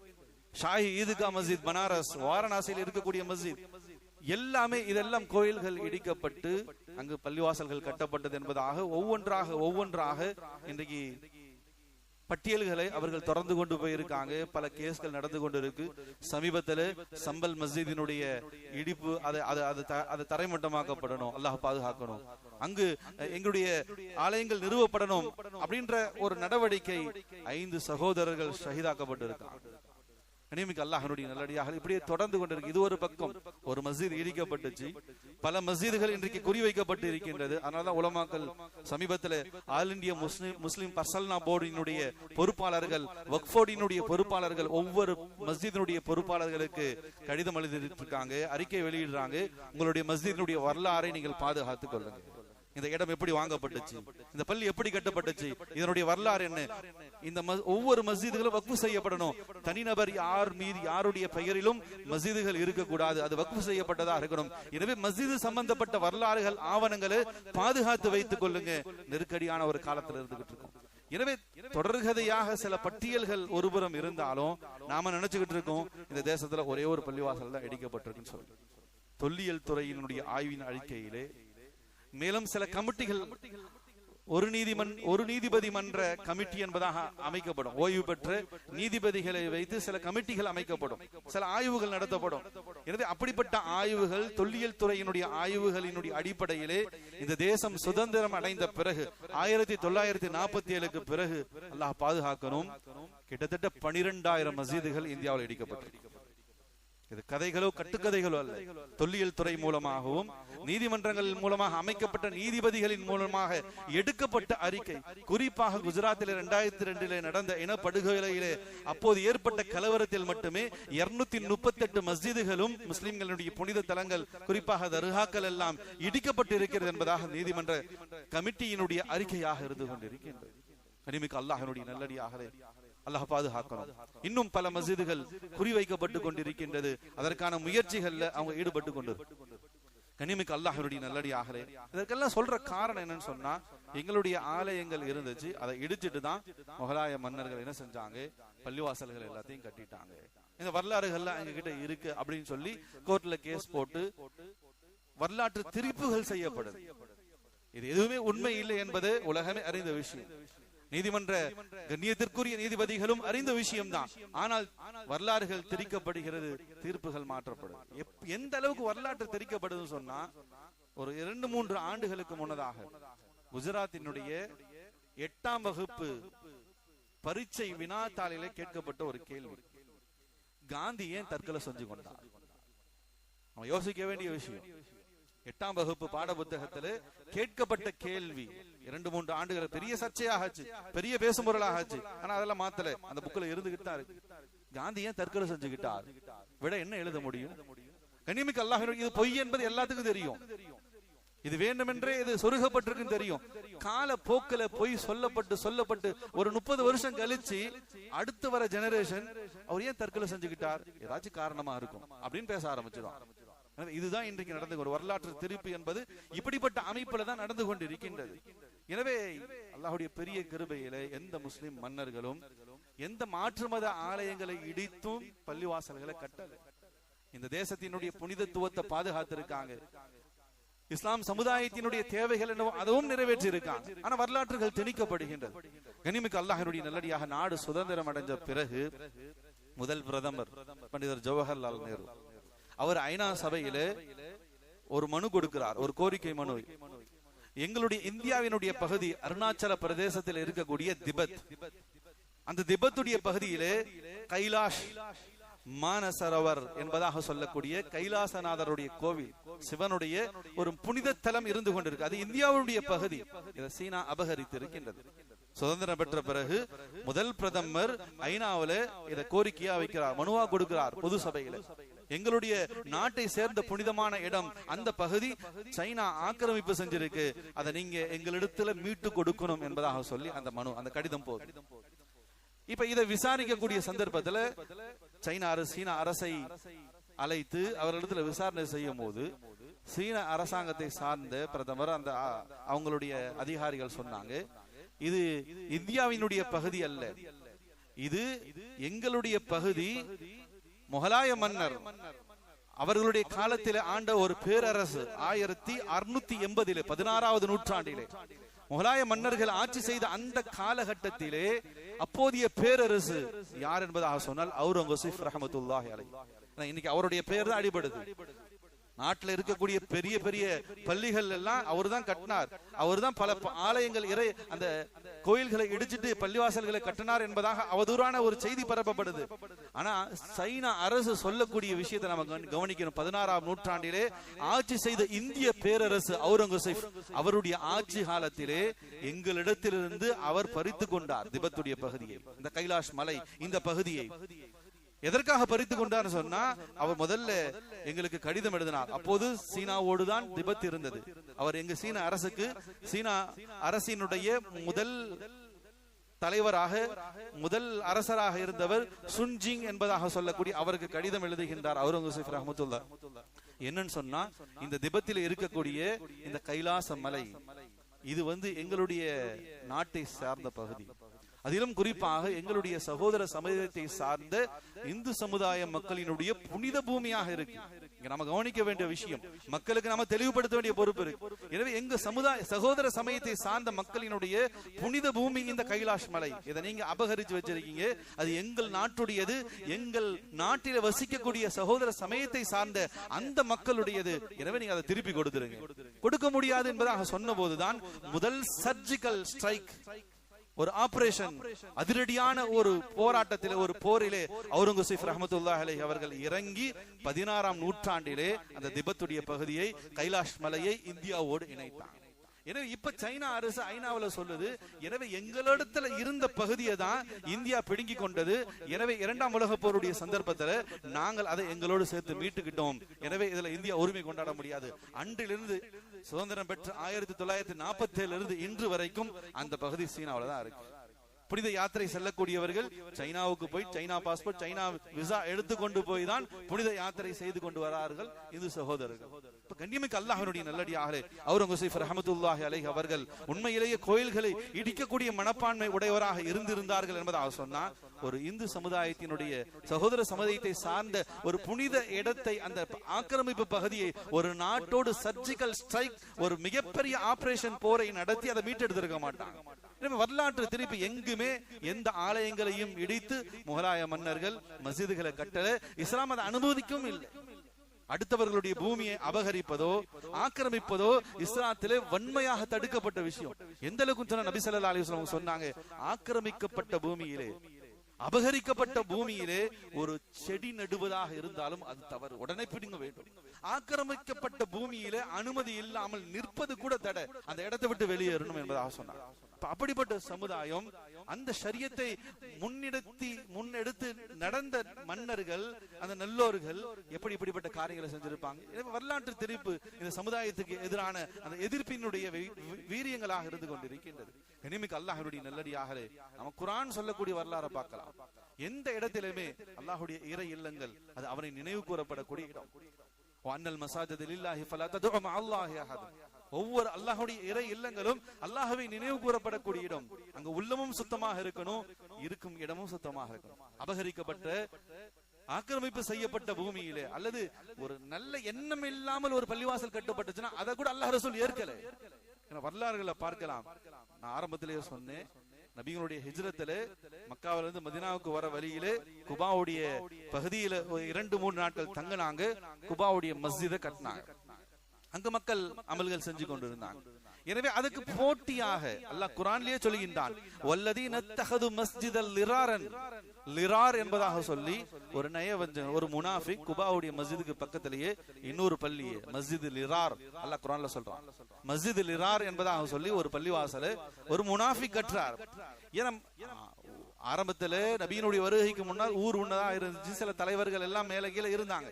ஷாஹி ஈத்கா மஸ்ஜித் பனாரஸ், வாரணாசியில் இருக்கக்கூடிய மஸ்ஜித், எல்லாமே இதெல்லாம் கோயில்கள் இடிக்கப்பட்டு அங்கு பள்ளிவாசல்கள் கட்டப்பட்டது என்பதாக ஒவ்வொன்றாக இன்றைக்கு பட்டியல்களை அவர்கள் தொடர்ந்து கொண்டு போயிருக்காங்க. பல கேஸ்கள் நடந்து கொண்டு இருக்கு. சமீபத்தில் சம்பல் மஸ்ஜிதினுடைய இடிப்பு அது தரைமட்டமாக்கப்படணும். அல்லாஹ் பாதுகாக்கணும். அங்கு எங்களுடைய ஆலயங்கள் நிறுவப்படணும் அப்படின்ற ஒரு நடவடிக்கை 5 சகோதரர்கள் ஷஹீதாக்கப்பட்டு இருக்காங்க. அல்லாஹ்வுடைய நல்லடியாக இப்படியே தொடர்ந்து கொண்டிருக்கு. இது ஒரு பக்கம். ஒரு மஸ்ஜித் இடிக்கப்பட்டுச்சு, பல மஸ்ஜிதுகள் இன்றைக்கு குறிவைக்கப்பட்டு இருக்கின்றது. அதனாலதான் உலமாக்கள் சமீபத்தில் ஆல் இந்தியா முஸ்லிம் பர்சல்னா போர்டினுடைய பொறுப்பாளர்கள், வக்ஃப் போர்டினுடைய பொறுப்பாளர்கள் ஒவ்வொரு மஸ்ஜிதினுடைய பொறுப்பாளர்களுக்கு கடிதம் எழுதியிருக்காங்க, அறிக்கை வெளியிடுறாங்க. உங்களுடைய மஸ்ஜிதினுடைய வரலாறை நீங்கள் பாதுகாத்துக் கொள்ளுங்க. இந்த இடம் எப்படி வாங்கப்பட்டுச்சு, இந்த பள்ளி எப்படி கட்டப்பட்டுச்சு, இதனுடைய வரலாறு என்ன, இந்த ஒவ்வொரு மஸ்ஜிதுகளும் வக்ஃப் செய்யப்படணும். தனிநபர் யாருடைய பெயரிலும் மஸ்ஜிதுகள் இருக்கக்கூடாது. அது வக்ஃப் செய்யப்பட்டதாக இருக்கணும். எனவே மஸ்ஜிது சம்பந்தப்பட்ட வரலாறுகள், ஆவணங்களை பாதுகாத்து வைத்துக் கொள்ளுங்க. நெருக்கடியான ஒரு காலத்தில் இருந்துகிட்டு இருக்கோம். எனவே தொடர்கதையாக சில பட்டியல்கள் ஒருபுறம் இருந்தாலும் நாம நினைச்சுக்கிட்டு இருக்கோம் இந்த தேசத்துல ஒரே ஒரு பள்ளிவாசல் தான் இடிக்கப்பட்டிருக்குன்னு சொல்லி. தொல்லியல் துறையினுடைய ஆய்வின் அறிக்கையிலே மேலும் சில கமிட்டிகள், ஒரு நீதிபதி மன்ற கமிட்டி என்பதாக அமைக்கப்படும். ஓய்வு பெற்ற நீதிபதிகளை வைத்து சில கமிட்டிகள் அமைக்கப்படும், சில ஆய்வுகள் நடத்தப்படும். எனவே அப்படிப்பட்ட ஆய்வுகள், தொல்லியல் துறையினுடைய ஆய்வுகளினுடைய அடிப்படையிலே இந்த தேசம் சுதந்திரம் அடைந்த பிறகு 1947க்கு பிறகு அல்லாஹ் பாதுகாக்கணும், கிட்டத்தட்ட 12,000 மஸ்ஜிதுகள் இந்தியாவில் இடிக்கப்பட்டிருக்கு. இது கதைகளோ கட்டுக்கதைகளோ அல்ல. தொல்லியல் துறை மூலமாகவும் நீதிமன்றங்கள் மூலமாக அமைக்கப்பட்ட நீதிபதிகளின் மூலமாக எடுக்கப்பட்ட அறிக்கை. குறிப்பாக குஜராத்தில் 2002 நடந்த இனப்படுகொலையிலே அப்போது ஏற்பட்ட கலவரத்தில் மட்டுமே 238 மஸ்ஜிதுகளும் முஸ்லிம்களுடைய புனித தலங்கள், குறிப்பாக தர்காக்கள் எல்லாம் இடிக்கப்பட்டு இருக்கிறது என்பதாக நீதிமன்ற கமிட்டியினுடைய அறிக்கையாக இருந்து கொண்டிருக்கின்றது. கனிமிக்கு அல்லாஹ்வினுடைய நல்லடியாகவே அல்லாஹ் பாதுகாக்கணும். இன்னும் பல மஸ்ஜிதுகள் குறிவைக்கப்பட்டு கொண்டிருக்கின்றது. அதற்கான முயற்சிகள்ல அவங்க ஈடுபட்டு கொண்டு கனிமிக்கு அல்லாஹ்வினுடைய நல்லடியாகவே. இதற்கெல்லாம் சொல்ற காரணம் என்னன்னு சொன்னா, எங்களுடைய ஆலயங்கள் இருந்துச்சு, அதை இடிச்சிட்டு தான் முகலாய மன்னர்கள் என்ன செஞ்சாங்க, பள்ளிவாசல்கள் எல்லாத்தையும் கட்டிட்டாங்க. இந்த வரலாறுகள்லாம் எங்க கிட்ட இருக்கு அப்படின்னு சொல்லி கோர்ட்ல கேஸ் போட்டு வரலாற்று திரிப்புகள் செய்யப்படுது. இது எதுவுமே உண்மை இல்லை என்பது உலகமே அறிந்த விஷயம். நீதிமன்ற கண்ணியத்திற்குரிய நீதிபதிகளும் அறிந்த விஷயம்தான். ஆனால் வரலாறுகள் திரிக்கப்படுகிறது, தீர்ப்புகள் மாற்றப்படும். எந்த அளவுக்கு வரலாற்று திரிக்கப்படுது சொன்னா, ஒரு 2-3 ஆண்டுகளுக்கு முன்னதாக குஜராத்தினுடைய 8ஆம் வகுப்பு பரீட்சை வினாத்தாளிலே கேட்கப்பட்ட ஒரு கேள்வி, காந்தி ஏன் தற்கொலை செஞ்சு கொண்டார்? நம்ம யோசிக்க வேண்டிய விஷயம். 8ஆம் வகுப்பு பாட புத்தகத்துல கேட்கப்பட்ட கேள்வி 2-3 ஆண்டுகள் பெரிய சர்ச்சையாக ஆச்சு, பெரிய பேசும் பொருளாக ஆச்சு. ஆனா அதெல்லாம் மாத்தல, அந்த புக்ல இருந்துகிட்டு தான் இருக்கு. காந்தி ஏன் தற்கொலை செஞ்சுக்கிட்டார் விட என்ன எழுத முடியும்? கண்ணியமிக்க அல்லாஹ், இது பொய் என்பது எல்லாத்துக்கும் தெரியும், இது வேண்டுமென்றே இது சொருகப்பட்டிருக்கு தெரியும். கால போக்கில பொய் சொல்லப்பட்டு ஒரு 30 வருஷம் கழிச்சு அடுத்து வர ஜெனரேஷன் அவர் ஏன் தற்கொலை செஞ்சுக்கிட்டார், ஏதாச்சும் காரணமா இருக்கும் அப்படின்னு பேச ஆரம்பிச்சிடும். இதுதான் இன்றைக்கு நடந்து ஒரு வரலாற்று திருப்பி என்பது இப்படிப்பட்ட அமைப்புல தான் நடந்து கொண்டிருக்கின்றது. எனவே அல்லாஹ்வுடைய பெரிய கிருபையில எந்த முஸ்லிம் மன்னர்களும் எந்த மாற்று மத ஆலயங்களை இடித்தும் பள்ளிவாசல்களை கட்டல. இந்த தேசத்தினுடைய புனிதத்துவத்தை பாதுகாத்திருக்காங்க. இஸ்லாம் சமுதாயத்தினுடைய தேவைகள் என்னவோ அதுவும் நிறைவேற்றி இருக்காங்க. ஆனா வரலாற்றுகள் திணிக்கப்படுகின்றது. கனிமிக்க அல்லாஹ்வுடைய நல்லடியாக நாடு சுதந்திரம் அடைஞ்ச பிறகு முதல் பிரதமர் பண்டிதர் ஜவஹர்லால் நேரு அவர் ஐநா சபையில ஒரு மனு கொடுக்கிறார், ஒரு கோரிக்கை மனு. எங்களுடைய இந்தியாவினுடைய பகுதி அருணாச்சல பிரதேசத்தில் இருக்கக்கூடிய திபெத், அந்த திபெத்துடைய பகுதியிலே கைலாஷ் மானசரோவர் என்பதாக சொல்லக்கூடிய கைலாசநாதருடைய கோவில், சிவனுடைய ஒரு புனித தலம் இருந்து கொண்டிருக்கு. அது இந்தியாவுடைய பகுதி. இதை சீனா அபகரித்து இருக்கின்றது. சுதந்திரம் பெற்ற பிறகு முதல் பிரதமர் ஐநாவில இதை கோரிக்கையா வைக்கிறார், மனுவா கொடுக்கிறார் பொது சபையில. எங்களுடைய நாட்டை சேர்ந்த புனிதமான இடம், அந்த பகுதி சைனா ஆக்கிரமிப்பு செஞ்சிருக்கு, அதை நீங்க எங்களிடத்துல மீட்டு கொடுக்கணும் என்பதாக சொல்லி அந்த மனு, அந்த கடிதம் போகுது. இப்ப இதை விசாரிக்கக்கூடிய சந்தர்ப்பத்துல சீன அரசை அழைத்து அவர்களிடத்துல விசாரணை செய்யும் போது சீன அரசாங்கத்தை சார்ந்த பிரதமர் அந்த அவங்களுடைய அதிகாரிகள் சொன்னாங்க, இது இந்தியாவினுடைய பகுதி அல்ல, இது எங்களுடைய பகுதி. முகலாய மன்னர் அவர்களுடைய காலத்தில் ஆண்ட ஒரு பேரரசு 1680 16வது நூற்றாண்டிலே முகலாய மன்னர்கள் ஆட்சி செய்த அந்த காலகட்டத்திலே அப்போதைய பேரரசு யார் என்பதாக சொன்னால் அவுரங்கசீப் ரஹ்மத்துல்லாஹி அலைஹி. இன்னைக்கு அவருடைய பெயர் தான் அடிபடுது. நாட்டில் இருக்கக்கூடிய பெரிய பெரிய பள்ளிகள் எல்லாம் அவர் தான் கட்டினார், அவர் தான் பல ஆலயங்கள் இறை அந்த கோயில்களை இடிச்சிட்டு பள்ளிவாசல்களை கட்டினார் என்பதாக அவதூறான ஒரு செய்தி பரப்பப்படுது. ஆனா சைனா அரசு சொல்லக்கூடிய விஷயத்தை நம்ம கவனிக்கணும். 16ஆம் நூற்றாண்டிலே ஆட்சி செய்த இந்திய பேரரசு அவுரங்கசீப் அவருடைய ஆட்சி காலத்திலே எங்களிடத்திலிருந்து அவர் பறித்து கொண்டார் திபெத்துடைய பகுதியை, இந்த கைலாஷ் மலை இந்த பகுதியை. எதற்காக பறித்து கொண்டார் சொன்னா, அவர் முதல்ல எங்களுக்கு கடிதம் எழுதினார். அப்போது சீனாவோடு தான் திபெத் இருந்தது. அவர் எங்க சீன அரசுக்கு, சீனா அரசினுடைய முதல் தலைவராக முதல் அரசராக இருந்தவர் சுன்ஜிங் என்பதாக சொல்லக்கூடிய அவருக்கு கடிதம் எழுதுகின்றார் அவுரங்கசீப் ரஹ்மத்துல்லாஹ். என்னன்னு சொன்னா, இந்த திபெத்தில் இருக்கக்கூடிய இந்த கைலாச மலை இது எங்களுடைய நாட்டை சார்ந்த பகுதி. அதிலும் குறிப்பாக எங்களுடைய சகோதர சமுதாயத்தை சார்ந்த இந்து சமுதாய மக்களினுடைய புனித பூமியாக இருக்கு. நம்ம கவனிக்க வேண்டிய விஷயம், மக்களுக்கு நாம தெளிவுபடுத்த வேண்டிய பொறுப்பு இருக்கு. எனவே எங்க சகோதர சமயத்தை சார்ந்த மக்களினுடைய புனித பூமி இந்த கைலாஷ் மலை. இதை நீங்க அபகரிச்சு வச்சிருக்கீங்க, அது எங்கள் நாட்டுடையது, எங்கள் நாட்டில வசிக்கக்கூடிய சகோதர சமயத்தை சார்ந்த அந்த மக்களுடையது. எனவே நீங்க அதை திருப்பி கொடுத்துருங்க. கொடுக்க முடியாது என்பதாக சொன்ன போதுதான் முதல் சர்ஜிக்கல் ஸ்ட்ரைக், ஒரு ஆபரேஷன், அதிரடியான ஒரு போராட்டத்திலே, ஒரு போரிலே அவுரங்கசீப் ரஹ்மத்துல்லாஹி அலைஹி அவர்கள் இறங்கி 16ஆம் நூற்றாண்டிலே அந்த திபெத்துடைய பகுதியை கைலாஷ் மலையை இந்தியாவோடு இணைத்தார். எனவே இப்ப சைனா அரசு ஐநாவுல சொல்லுது, எனவே எங்களிடத்துல இருந்த பகுதியை தான் இந்தியா பிடுங்கி கொண்டது. எனவே 2ஆம் உலக போருடைய சந்தர்ப்பத்துல நாங்கள் அதை எங்களோடு சேர்த்து மீட்டுக்கிட்டோம். எனவே இதுல இந்தியா உரிமை கொண்டாட முடியாது. அன்றிலிருந்து சுதந்திரம் பெற்ற 1947 இருந்து இன்று வரைக்கும் அந்த பகுதி சீனாவில தான் இருக்கு. புனித யாத்திரை செல்லக்கூடியவர்கள் சைனாவுக்கு போய் சைனா பாஸ்போர்ட், சைனா விசா எடுத்துக்கொண்டு போய் தான் புனித யாத்திரை செய்து கொண்டு வரார்கள் இந்து சகோதரர்கள். கண்ணியமிக்க அல்லாஹ்வுடைய நல்லடியார்களே, அவுரங்கசீப் ரஹ்மத்துல்லாஹி அலைஹி அவர்கள் உண்மையிலேயே கோயில்களை இடிக்கக்கூடிய மனப்பான்மை உடையவராக இருந்திருந்தார்கள் என்பதாக சொன்னால், ஒரு இந்து சமுதாயத்தினுடைய சகோதர சமுதாயத்தை சார்ந்த ஒரு புனித இடத்தை, அந்த ஆக்கிரமிப்பு பகுதியை ஒரு நாட்டோடு சர்ஜிக்கல் ஸ்ட்ரைக், ஒரு மிகப்பெரிய ஆபரேஷன் போரை நடத்தி அதை மீட்டெடுத்திருக்க மாட்டாங்க. வரலாற்று திருப்பி எங்குமே எந்த ஆலயங்களையும் இடித்து முகலாய மன்னர்கள் மஸ்ஜிதுகளை கட்டல. இஸ்லாம் அதை அனுமதிக்கவும் இல்லை. அடுத்தவர்களுடைய பூமியை அபகரிப்பதோ ஆக்கிரமிப்பதோ இஸ்லாத்திலே வன்மையாக தடுக்கப்பட்ட விஷயம். எந்த அளவுக்கு சொன்ன நபி ஸல்லல்லாஹு அலைஹி வஸல்லம் சொன்னாங்க, ஆக்கிரமிக்கப்பட்ட பூமியிலே அபகரிக்கப்பட்ட பூமியிலே ஒரு செடி நடுவதாக இருந்தாலும் அது தவறு, உடனே பிடுங்க வேண்டும். ஆக்கிரமிக்கப்பட்ட பூமியிலே அனுமதி இல்லாமல் நிற்பது கூட தடை, அந்த இடத்தை விட்டு வெளியேறணும் என்பதாக சொன்னார். அப்படிப்பட்ட சமுதாயம் அந்த ஷரியத்தை முன்னெடுத்து நடந்த மன்னர்கள், அந்த நல்லோர்கள் எப்படி இப்படிப்பட்ட காரியங்களை செஞ்சிருப்பாங்க. வரலாற்று தெரிப்பு இந்த சமுதாயத்துக்கு எதிரான அந்த எதிர்ப்பினுடைய வீரியங்களாக இருந்து கொண்டிருக்கின்றது. கனிமிக்கு அல்லாஹ்வுடைய நல்லடியாகவே நம்ம குர்ஆன் சொல்லக்கூடிய வரலாறை பார்க்கலாம். எந்த இடத்திலுமே அல்லாஹ்வுடைய இறை இல்லங்கள் அது அவனை நினைவு கூறப்படக்கூடிய இடம். வஅன்னல் மஸாஜித லில்லாஹி ஃபலா ததுஉ மஅல்லாஹி அஹத். ஒவ்வொரு அல்லாஹ்வுடைய இறை இல்லங்களும் அல்லாஹ்வை நினைவு கூறப்படக்கூடிய இடம். அங்க உள்ளமும் சுத்தமாக இருக்கணும், இருக்கும் இடமும் சுத்தமாக இருக்கணும். அபகரிக்கப்பட்ட ஆக்கிரமிப்பு செய்யப்பட்ட பூமியிலே அல்லது ஒரு நல்ல எண்ணம் இல்லாமல் ஒரு பள்ளிவாசல் கட்டப்பட்டுச்சுன்னா அதை கூட அல்லாஹ் ரசூல் ஏற்கல. வரலாறுகளை பார்க்கலாம். நான் ஆரம்பத்திலேயே சொன்னேன், நபிகளுடைய ஹிஜ்ரத்துல மக்காவில இருந்து மதீனாவுக்கு வர வழியிலே குபாவுடைய பகுதியில 2-3 நாட்கள் தங்கினாங்க. குபாவுடைய மஸ்ஜிதை கட்டினாங்க. அங்க மக்கள் அமல்கள் செஞ்சு கொண்டிருந்தாங்க. எனவே அதுக்கு போட்டியாக அல்லாஹ் குர்ஆனிலேயே சொல்கின்றான், வல்லதீன தஹது மஸ்ஜிதல் லிராரன். லிரார் என்பதாக சொல்லி ஒரு நயவஞ்சன், ஒரு முனாஃபிக் குபாவுடைய மஸ்ஜிதுக்கு பக்கத்திலேயே இன்னொரு பள்ளியே மஸ்ஜித் லிரார் அல்லாஹ் குர்ஆன்ல சொல்றான். மஸ்ஜித் லிரார் என்பதாக சொல்லி ஒரு பள்ளிவாசலை ஒரு முனாஃபிக் கற்றார். ஏன்னா ஆரம்பத்துல நபியினுடைய வருகைக்கு முன்னால் ஊர் உன்னதா இருந்துச்சு. சில தலைவர்கள் எல்லாம் மேல கீழே இருந்தாங்க.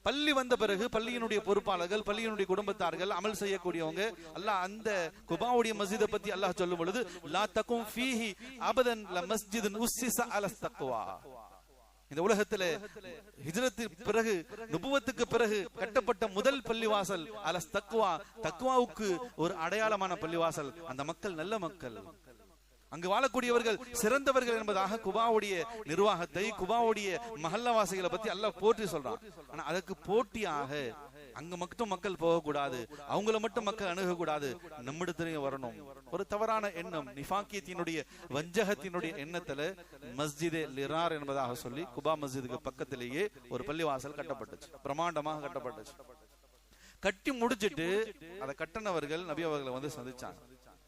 பள்ளி வந்த பிறகு பள்ளியினுடைய பொறுப்பாளர்கள், பள்ளியினுடைய குடும்பத்தார்கள், அமல் செய்யக்கூடியவங்க அல்லாஹ் அந்த குபாவுடைய மஸ்ஜிதை பத்தி அல்லாஹ் சொல்லும் பொழுது, லா தகும் ஃபீஹி அபதன் லமஸ்ஜிதுன் உஸ்ஸிஸ அலஸ் தக்வா. இந்த உலகத்துல ஹிஜ்ரத்துக்கு பிறகு, நுபுவத்துக்கு பிறகு கட்டப்பட்ட முதல் பள்ளிவாசல் அலஸ் தக்வா, தக்வாவுக்கு ஒரு அடையாளமான பள்ளிவாசல். அந்த மக்கள் நல்ல மக்கள், அங்கு வாழக்கூடியவர்கள் சிறந்தவர்கள் என்பதாக குபாவுடைய நிர்வாகத்தை, குபாவுடைய மஹல்லவாசிகளை பத்தி அல்லாஹ் போற்றி சொல்றான். ஆனா அதுக்கு போட்டியாக அங்க மட்டும் மக்கள் போகக்கூடாது, அவங்கள மட்டும் மக்கள் அணுகக்கூடாது, நம்மிடத்திலேயே வரணும். ஒரு தவறான எண்ணம், நிஃபாக்கியத்தினுடைய வஞ்சகத்தினுடைய எண்ணத்துல மஸ்ஜிதே லிரார் என்பதாக சொல்லி குபா மஸ்ஜிதுக்கு பக்கத்திலேயே ஒரு பள்ளிவாசல் கட்டப்பட்டுச்சு. பிரம்மாண்டமாக கட்டப்பட்டுச்சு. கட்டி முடிச்சிட்டு அதை கட்டினவர்கள் நபி அவர்களை வந்து சந்திச்சாங்க.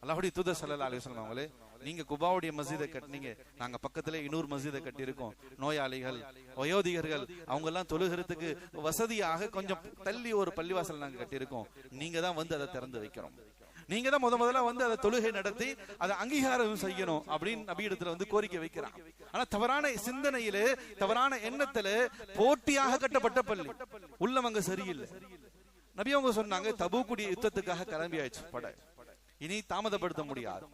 அல்லாஹ்வுடைய தூதர் ஸல்லல்லாஹு அலைஹி வஸல்லம் அவங்களே, நீங்க குபாவுடைய மஸ்ஜிதை கட்டினீங்க, நாங்க பக்கத்துல இன்னொரு மஸ்ஜிதை கட்டி இருக்கோம். நோயாளிகள், வயோதிகர்கள் அவங்க எல்லாம் தொழுகிறதுக்கு வசதியாக கொஞ்சம் தள்ளி ஒரு பள்ளிவாசல் நாங்க கட்டி இருக்கோம். நீங்க தான் வந்து அதை திறந்து வைக்கிறோம். நீங்க தான் முதல்ல வந்து அதை தொழுகை நடத்தி அதை அங்கீகாரம் செய்யணும் அப்படின்னு நபி இடத்துல வந்து கோரிக்கை வைக்கிறான். ஆனா தவறான சிந்தனையிலே, தவறான எண்ணத்துல போட்டியாக கட்டப்பட்ட பள்ளி, உள்ளவங்க சரியில்லை. நபி அவங்க சொன்னாங்க, தபூக்குடைய யுத்தத்துக்காக கிளம்பியாச்சு படை, இனி தாமதப்படுத்த முடியாது.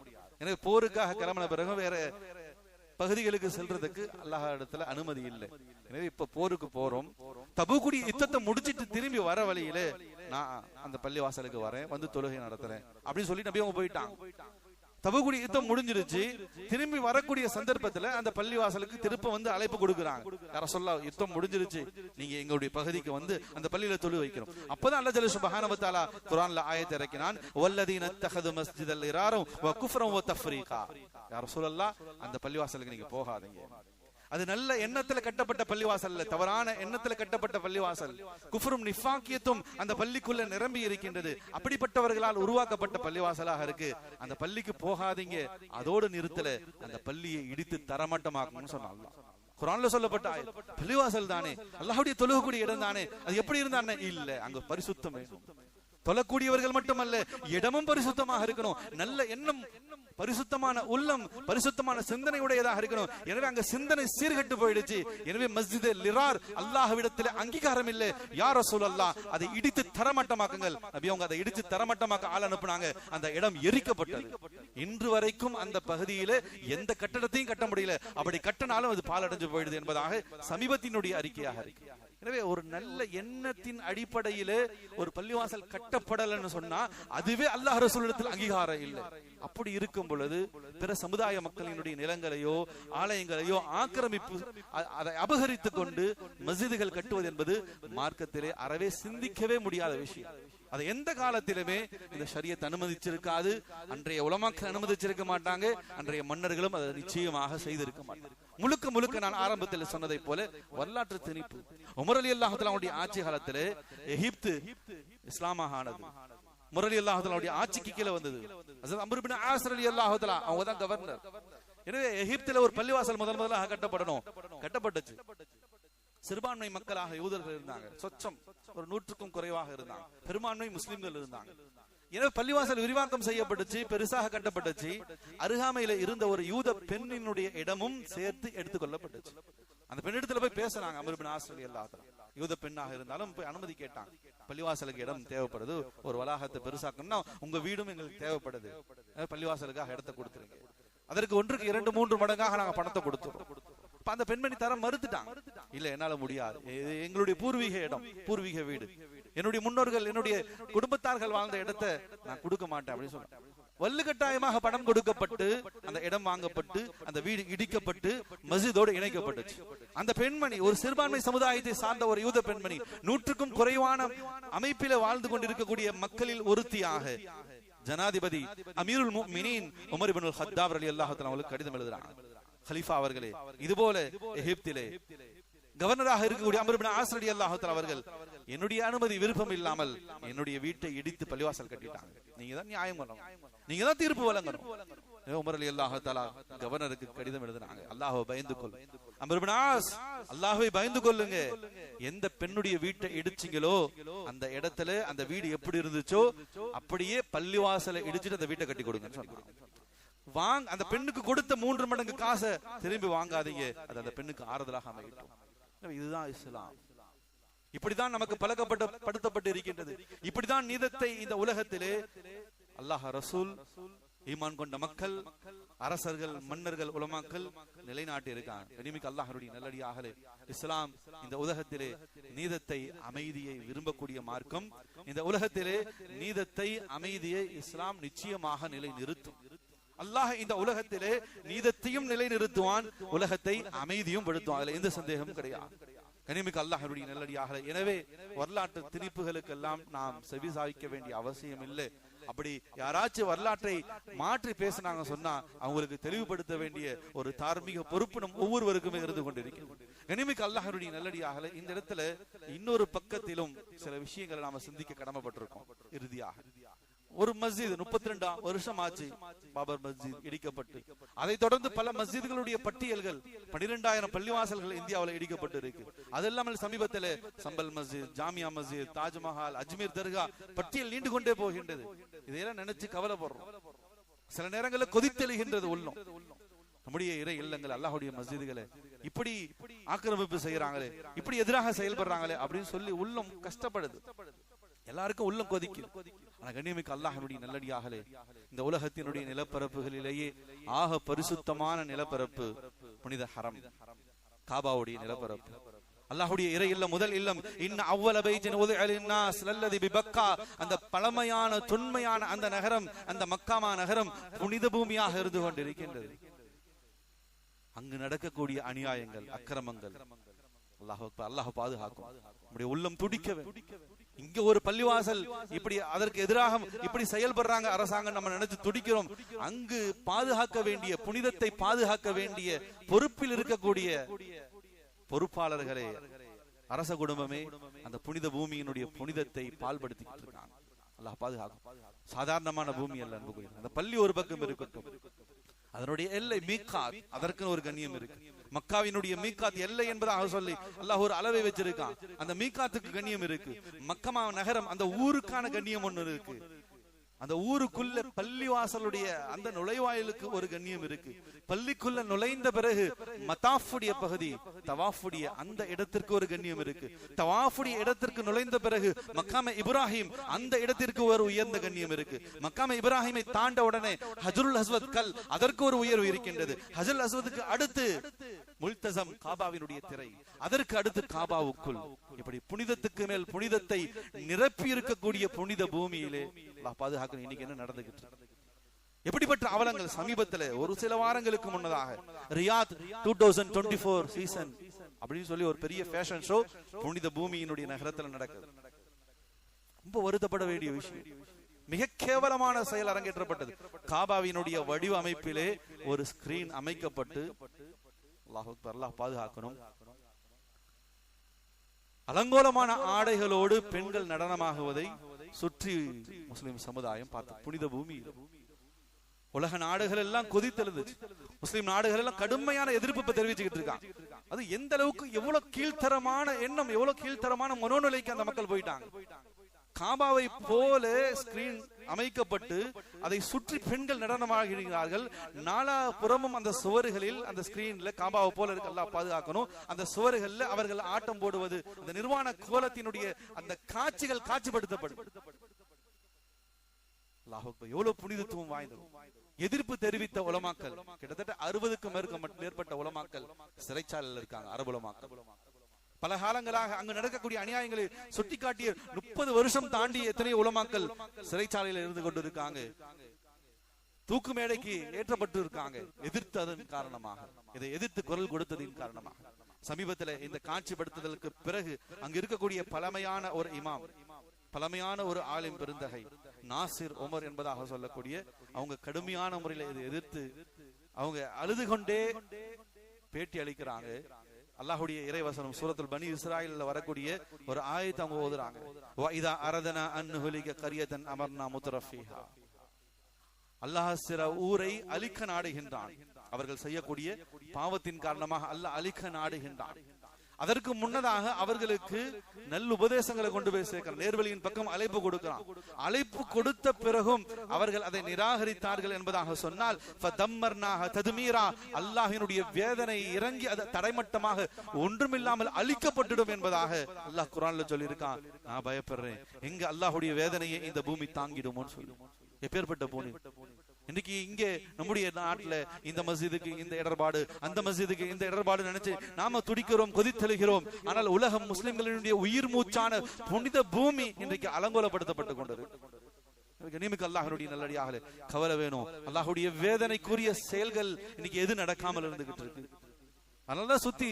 எனவே போருக்காக கிளம்பின பிறகு வேற பகுதிகளுக்கு செல்றதுக்கு அல்லாஹ் இடத்துல அனுமதி இல்லை. எனவே இப்ப போருக்கு போறோம். தபூக்குடைய யுத்தத்தை முடிச்சிட்டு திரும்பி வர வழியில நான் அந்த பள்ளி வாசலுக்கு வரேன், வந்து தொழுகை நடத்துறேன் அப்படின்னு சொல்லி நபி அவங்க போயிட்டாங்க. தபூக்குடைய யுத்தம் முடிஞ்சிருச்சு. திரும்பி வரக்கூடிய சந்தர்ப்பத்துல அந்த பள்ளிவாசலுக்கு திருப்ப வந்து அழைப்பு கொடுக்குறாங்க. யார சொல்ல, யுத்தம் முடிஞ்சிருச்சு, நீங்க எங்களுடைய பகுதிக்கு வந்து அந்த பள்ளியில தொழு வைக்கிறோம். அப்பதான் அல்லாஹ் ஜல்ல சுப்ஹானஹு வ தஆலா குர்ஆன்ல ஆயத்தை இறக்கினான், வல்லதீன தஹது மஸ்ஜிதல் லிரார வ குஃப்ரன் வ தஃப்ரீகா. யா ரசூலல்லாஹ், அந்த பள்ளிவாசலுக்கு நீங்க போகாதீங்க. அது நல்ல எண்ணத்துல கட்டப்பட்ட பள்ளிவாசல், தவறான எண்ணத்துல கட்டப்பட்ட பள்ளிவாசல். குஃப்ரும் நிஃபாக்கியத்தும் அந்த பள்ளிக்குள்ள நிரம்பி இருக்கின்றது. அப்படிப்பட்டவர்களால் உருவாக்கப்பட்ட பள்ளிவாசலாக இருக்கு. அந்த பள்ளிக்கு போகாதீங்க. அதோடு நிறுத்தல, அந்த பள்ளியை இடித்து தரமட்டமாக்கணும்னு சொன்னாங்க. குர்ஆன்ல சொல்லப்பட்ட பள்ளிவாசல் தானே, அல்லாஹ்வுடைய தொழுகக்கூடிய இடம் தானே, அது எப்படி இருந்தானே இல்ல, அங்க பரிசுத்தம் வேணும். தொழக்கூடியவர்கள் மட்டுமல்ல, இடமும் பரிசுத்தமாக இருக்கணும். நல்ல எண்ணம், பரிசுத்தமான உள்ளம், பரிசுத்தமான சிந்தனை உடையதாக இருக்கணும். எனவே அங்க சிந்தனை சீர்கட்டு போயிடுச்சு. எனவே மஸ்ஜிதே லிரார் அல்லாஹ்விடத்தில் அங்கீகாரம் இல்லை. யா ரசூலல்லாஹ், அதை இடித்து தரமட்டமாக்குங்கள். நபி அவங்க அதை இடித்து தரமட்டமாக்க ஆள் அனுப்புனாங்க. அந்த இடம் எரிக்கப்பட்டது. இன்று வரைக்கும் அந்த பகுதியில எந்த கட்டடத்தையும் கட்ட முடியல. அப்படி கட்டினாலும் அது பாலடைஞ்சு போயிடுது என்பதாக சமீபத்தினுடைய அறிக்கையாக இருக்கு. எனவே ஒரு நல்ல எண்ணத்தின் அடிப்படையிலே ஒரு பள்ளிவாசல் கட்டப்படலன்னு சொன்னா அதுவே அல்லாஹ் ரசூலுல்லாஹ் அங்கீகாரம் இல்லை. அப்படி இருக்கும் பொழுது பிற சமுதாய மக்களினுடைய நிலங்களையோ ஆலயங்களையோ ஆக்கிரமிப்பு, அதை அபகரித்துக் கொண்டு மஸ்ஜிதுகள் கட்டுவது என்பது மார்க்கத்திலே அறவே சிந்திக்கவே முடியாத விஷயம். அதை எந்த காலத்திலுமே இந்த ஷரியத் அனுமதிச்சிருக்காது. அன்றைய உலமாக்கள் அனுமதிச்சிருக்க மாட்டாங்க, அன்றைய மன்னர்களும் அதை நிச்சயமாக செய்திருக்க மாட்டாங்க. முழுக்க முழுக்க நான் ஆரம்பத்தில் சொன்னதை போல வரலாற்று திணிப்பு. உமர் ரலியல்லாஹு தஆலாவுடைய ஆட்சி காலத்திலே எகிப்து இஸ்லாமாக ஆனது. உமர் ரலியல்லாஹு தஆலாவுடைய ஆட்சிக்கு கீழே வந்தது. ஹஜ்ரத் அம்ர் இப்னு ஆஸ் ரலியல்லாஹு தஆலா அவங்க தான் கவர்னர். எனவே எகிப்தில ஒரு பள்ளிவாசல் முதலாக கட்டப்படணும், கட்டப்பட்டுச்சு. சிறுபான்மை மக்களாக யூதர்கள் இருந்தாங்க, சொச்சம் ஒரு 100க்கும் குறைவாக இருந்தாங்க, பெரும்பான்மை முஸ்லிம்கள் இருந்தாங்க. எனவே பள்ளிவாசல் விரிவாக்கம் செய்யப்பட்டுச்சு, பெருசாக கட்டப்பட்டுச்சு. அருகாமையில இருந்த ஒரு யூத பெண்ணினுடைய இடமும் சேர்த்து எடுத்துக்கொள்ளப்பட்டுச்சு. அந்த பெண்ணிடத்துல போய் பேசினாங்க அம்ர் இப்னு ஆஸ் ரலியல்லாஹு தஆலா. யூத பெண்ணாக இருந்தாலும் போய் அனுமதி கேட்டாங்க. பள்ளிவாசலுக்கு இடம் தேவைப்படுது, ஒரு வளாகத்தை பெருசாக்கணும்னா உங்க வீடும் எங்களுக்கு தேவைப்படுது, பள்ளிவாசலுக்காக இடத்தை கொடுத்துருங்க. அதற்கு 1க்கு 2, 3 மடங்காக நாங்க பணத்தை கொடுத்துறோம். அந்த பெண்மணி தர மறுத்துட்டாங்க. இல்ல, என்னால முடியாது, எங்களுடைய பூர்வீக இடம், பூர்வீக வீடு, என்னுடைய முன்னோர்கள் என்னுடைய குடும்பத்தார்கள் வாழ்ந்த இடத்தை நான் கொடுக்க மாட்டேன் அப்படின்னு சொன்னாங்க. வல்லுக்கட்டாயமாக பணம் கொடுக்கப்பட்டு அந்த இடம் வாங்கப்பட்டு அந்த வீடு இடிக்கப்பட்டு மஸ்ஜிதோடு இணைக்கப்பட்டுச்சு. அந்த பெண்மணி ஒரு சிறுபான்மை சமுதாயத்தை சார்ந்த ஒரு யூத பெண்மணி, 100க்கும் குறைவான அமைப்பில வாழ்ந்து கொண்டிருக்கக்கூடிய மக்களில் ஒருத்தியாக ஜனாதிபதி அமீருல் முஃமினீன் உமர் இப்னுல் ஹத்தாப் ரலியல்லாஹு தஆலா அவர்களுக்கு கடிதம் எழுதுறாங்க. கலீஃபா அவர்களே, இதுபோல எகிப்திலே கவர்னராக இருக்கக்கூடிய அம்ர் இப்னு ஆஸ் ரலியல்லாஹு தஆலா அவர்கள் என்னுடைய அனுமதி விருப்பம் இல்லாமல் என்னுடைய வீட்டை இடித்து பள்ளிவாசல் கட்டிட்டாங்க. நீங்க தான் நியாயம் பண்ணணும், நீங்க தான் தீர்ப்பு வழங்கணும். உமர் ரலியல்லாஹு தஆலா கவர்னருக்கு கடிதம் எழுதினாங்க, அல்லாஹ்வை பயந்து கொள் அம்ர் இப்னு ஆஸ், அல்லாஹ்வை பயந்து கொள்ளுங்க. எந்த பெண்ணுடைய வீட்டை இடிச்சீங்களோ அந்த இடத்துல அந்த வீடு எப்படி இருந்துச்சோ அப்படியே பள்ளிவாசலை இடிச்சிட்டு அந்த வீட்டை கட்டி கொடுங்கன்னு சொன்னாங்க. அந்த பெண்ணுக்கு கொடுத்த 3 மடங்கு காசை திரும்பி வாங்காதீங்க, அது அந்த பெண்ணுக்கு ஆறுதலாக அமையட்டும். இதுதான் இஸ்லாம். இப்படிதான் நமக்கு பழக்கப்படுத்தப்பட்டு இருக்கின்றது. இப்படிதான் நீதத்தை இந்த உலகத்திலே அல்லாஹ், ரசூல், ஈமான் கொண்ட மக்கள், அரசர்கள், மன்னர்கள், உலமாக்கள் நிலைநாட்டி இருக்காங்க. கனிமிக்க அல்லாஹ்வுடைய நல்லடியார்களே, இஸ்லாம் இந்த உலகத்திலே நீதத்தை, அமைதியை விரும்பக்கூடிய மார்க்கம். இந்த உலகத்திலே நீதத்தை, அமைதியை இஸ்லாம் நிச்சயமாக நிலை நிறுத்தும். அல்லாஹ் இந்த உலகத்திலே நீதத்தையும் நிலைநிறுத்துவான், உலகத்தை அமைதியும் படுத்துவான், அதுல எந்த சந்தேகமும் கிடையாது. கனிமிக்க அல்லாஹ்வுடைய நல்லடியார்களே, எனவே வரலாற்று திணிப்புகளுக்கெல்லாம் நாம் செவி சாய்க்க வேண்டிய அவசியம் இல்லை. அப்படி யாராச்சும் வரலாற்றை மாற்றி பேசினாங்க சொன்னா அவங்களுக்கு தெளிவுபடுத்த வேண்டிய ஒரு தார்மீக பொறுப்பு நம் ஒவ்வொருவருக்குமே இருந்து கொண்டிருக்கிறது. கனிமிக்க அல்லாஹ்வுடைய நல்லடியார்களே, இந்த இடத்துல இன்னொரு பக்கத்திலும் சில விஷயங்களை நாம சிந்திக்க கடமைப்பட்டிருக்கோம். இறுதியாக ஒரு மஸ்ஜித் 32 வருஷம் ஆச்சு பாபர் மஸ்ஜித் இடிக்கப்பட்டு. அதை தொடர்ந்து பல மஸ்ஜித்களுடைய பட்டியல்கள் 12,000 பள்ளிவாசல்கள் இந்தியாவில் இடிக்கப்பட்டு இருக்கு. அதெல்லாம் சமீபத்தில் சம்பல் மஸ்ஜித், ஜாமியா மஸ்ஜித், தாஜ்மஹால், அஜ்மீர் தர்கா, பட்டியல் நீண்டு கொண்டே போகின்றது. இதையெல்லாம் நினைச்சு கவலைப்படுறோம். சில நேரங்களில் கொதித்தெழுகின்றது உள்ளம். நம்முடைய இறை இல்லங்கள், அல்லாஹ்வுடைய மஸ்ஜிதுகளை இப்படி ஆக்கிரமிப்பு செய்யறாங்களே, இப்படி எதிராக செயல்படுறாங்களே அப்படின்னு சொல்லி உள்ளம் கஷ்டப்படுது. எல்லாருக்கும் உள்ளம் கொதிக்கும். ஆனா கண்ணியமிக்க அல்லாஹ்வுடைய நல்லடியார்களே, இந்த உலகத்தினுடைய நிலப்பரப்புகளிலேயே ஆக பரிசுத்தமான நிலப்பரப்பு புனித ஹரம், காபாவுடைய நிலப்பரப்பு. அல்லாஹ்வுடைய இறை இல்லம், முதல் இல்லம். இன்ன அவ்வல பைத்தின் உதிஅ லின்னாஸ் லல்லதி பிபக்கா, அந்த பழமையான தொன்மையான அந்த நகரம், அந்த மக்காமா நகரம் புனித பூமியாக இருந்து கொண்டிருக்கின்றது. அங்கு நடக்கக்கூடிய அநியாயங்கள், அக்கிரமங்கள் அல்லாஹ் பாதுகாக்கும். நம்முடைய உள்ளம் துடிக்கவே. இங்க ஒரு பள்ளிவாசல் இப்படி அதற்கு எதிராக இப்படி செயல்படுறாங்க அரசாங்கம், நம்ம நினைச்சு துடிக்கிறோம். அங்கு பாதுகாக்க வேண்டிய, புனிதத்தை பாதுகாக்க வேண்டிய பொறுப்பில் இருக்கக்கூடிய பொறுப்பாளர்களே, அரச குடும்பமே அந்த புனித பூமியினுடைய புனிதத்தை பால்படுத்திட்டு இருக்காங்க. அல்லாஹ் பாதுகாக்கும். சாதாரணமான பூமி அல்ல அன்புக்குரிய. அந்த பள்ளி ஒரு பக்கம் இருக்கட்டும், அதனுடைய எல்லை மீகாத், அதற்கு ஒரு கண்ணியம் இருக்கு. மக்காவினுடைய மீகாத் எல்லை என்பதாக சொல்லி அல்லாஹ் ஒரு அளவை வச்சிருக்கான். அந்த மீகாத்துக்கு கண்ணியம் இருக்கு. மக்கமா நகரம், அந்த ஊருக்கான கண்ணியம் ஒண்ணு இருக்கு. அந்த ஊருக்குள்ள பள்ளிவாசலுடைய அந்த நுழைவாயிலுக்கு ஒரு கண்ணியம் இருக்கு. பள்ளிக்குள்ள நுழைந்த பிறகு மதாஃபுடைய பகுதி, தவாஃபுடைய அந்த இடத்திற்கு ஒரு கண்ணியம் இருக்கு. தவாஃபுடைய இடத்திற்கு நுழைந்த பிறகு மக்காம இப்ராஹிம், அந்த இடத்திற்கு ஒரு உயர்ந்த கண்ணியம் இருக்கு. மக்காம இப்ராஹிமை தாண்ட உடனே ஹஜ்ருல் அஸ்வத் கல், அதற்கு ஒரு உயர்வு இருக்கின்றது. ஹஜ்ருல் அஸ்வதுக்கு அடுத்து முல்தசம், காபாவினுடைய திரை, அதற்கு அடுத்து காபாவுக்குள். இப்படி புனிதத்துக்கு மேல் புனிதத்தை நிரப்பி இருக்கக்கூடிய புனித பூமியிலே அல்லாஹ் பாதுகாக்க. இன்னைக்கு என்ன நடந்துகிட்டு, எப்படிப்பட்ட அவலங்கள். சமீபத்தில் ஒரு சில வாரங்களுக்கு முன்னதாக ரியாத் 2024 சீசன் அப்படின்னு சொல்லி ஒரு பெரிய ஃபேஷன் ஷோ புனித பூமியினுடைய நகரத்தில் நடக்குது. ரொம்ப வருத்தப்பட வேண்டிய விஷயம். மிக கேவலமான செயல் அரங்கேற்றப்பட்டது. காபாவினுடைய வடிவமைப்பிலே ஒரு ஸ்கிரீன் அமைக்கப்பட்டு, அல்லாஹ் அக்பர், அல்லாஹ் பாதுகாக்கணும், அலங்கோலமான ஆடைகளோடு பெண்கள் நடனமாகுவதை சுற்றி முஸ்லிம் சமுதாயம் பார்த்து, புனித பூமி, உலக நாடுகள் எல்லாம் கொதித்தெழுது, முஸ்லிம் நாடுகள் எல்லாம் கடுமையான எதிர்ப்பு தெரிவிச்சுக்கிட்டு இருக்காங்க. அது எந்த அளவுக்கு, எவ்வளவு கீழ்த்தரமான எண்ணம், எவ்வளவு கீழ்த்தரமான மனோநிலைக்கு அந்த மக்கள் போயிட்டாங்க. காபாவை போல ஸ்கிரீன் அமைக்கப்பட்டு அதை சுற்றி பெண்கள் நடனமாகிறார்கள். நாலா புறமும் அந்த சுவர்களில், அந்த ஸ்கிரீன்ல காபாவை போல இருக்கு, அல்லாஹ் பாதுகாக்கணும், அந்த சுவர்கள்ல அவர்கள் ஆட்டம் போடுவது, அந்த நிர்வாண கோலத்தினுடைய அந்த காட்சிகள் காட்சிப்படுத்தப்படும். அல்லாஹ் அக்பர், எவ்வளவு புனிதத்துவம் வாய்ந்தது. எதிர்ப்பு தெரிவித்த உலமாக்கள், கிட்டத்தட்ட 60க்கும் மேற்பட்ட உலமாக்கள் சிறைச்சாலையில் இருக்காங்க. அரபு உலமாக்கள் பல காலங்களாக அங்கு நடக்கக்கூடிய அநியாயங்களை சுட்டிக்காட்டிய 30 வருஷம் தாண்டி எத்தனை உலமாக்கள் சிறைச்சாலையில் இருந்து கொண்டிருக்காங்க, தூக்கு மேடைக்கு ஏற்றப்பட்டு இருக்காங்க. எதிர்த்ததன் காரணமாக, இதை எதிர்த்து குரல் கொடுத்ததின் காரணமாக, சமீபத்தில் இந்த காட்சிப்படுத்துதலுக்கு பிறகு அங்கு இருக்கக்கூடிய பழமையான ஒரு இமாம், பழமையான ஒரு ஆலிம் பெருந்தகை நாசிர் உமர் என்பதாக சொல்லக்கூடிய அவங்க கடுமையான முறையில் இதை எதிர்த்து அவங்க அழுது கொண்டே பேட்டி அளிக்கிறாங்க. அல்லாஹ்வுடைய இறைவசனம் சூரத்துல் பனி இஸ்ராயீல்ல வரக்கூடிய ஒரு ஆயத்தை அவங்க ஓதுறாங்க. வஇதா அரதனா அன் நுஹ்லிக கரியதன் அமர்னா முத்ரஃபிஹா. அல்லாஹ் சில ஊரை அழிக்க நாடுகின்றான். அவர்கள் செய்யக்கூடிய பாவத்தின் காரணமாக அல்லாஹ் அழிக்க நாடுகின்றான். அதற்கு முன்னதாக அவர்களுக்கு நல்ல உபதேசங்களை கொண்டு போய் சேர்க்கிறான், நேர்வழியின் பக்கம் அழைப்பு கொடுக்கிறான். அழைப்பு கொடுத்த பிறகும் அவர்கள் அதை நிராகரித்தார்கள் என்பதாக சொன்னால் அல்லாஹ்வினுடைய வேதனை இறங்கி அது தரைமட்டமாக ஒன்றுமில்லாமல் அழிக்கப்பட்டுடும் என்பதாக அல்லாஹ் குர்ஆன்ல சொல்லி இருக்கான். நான் பயப்படுறேன், எங்க அல்லாஹ்வுடைய வேதனையை இந்த பூமி தாங்கிடுமோன்னு சொல்லி. எப்பேற்பட்ட பூமி இன்னைக்கு இங்கே நம்முடைய நாட்டுல இந்த மஸ்ஜிதுக்கு இந்த இடர்பாடு, அந்த மஸ்ஜிதுக்கு இந்த இடர்பாடு நினைச்சு நாம துடிக்கிறோம், கொதித்தெழுகிறோம். ஆனால் உலகம் முஸ்லிம்களுடைய உயிர் மூச்சான புனித பூமி இன்றைக்கு அலங்கோலப்படுத்தப்பட்டு கொண்டது. கண்ணியமிக்க அல்லாஹ்வுடைய நல்லடியார்களே, கவலை வேணும். அல்லாஹ்வுடைய வேதனைக்குரிய செயல்கள் இன்னைக்கு எது நடக்காமல் இருந்துகிட்டு இருக்கு. அதனாலதான் சுத்தி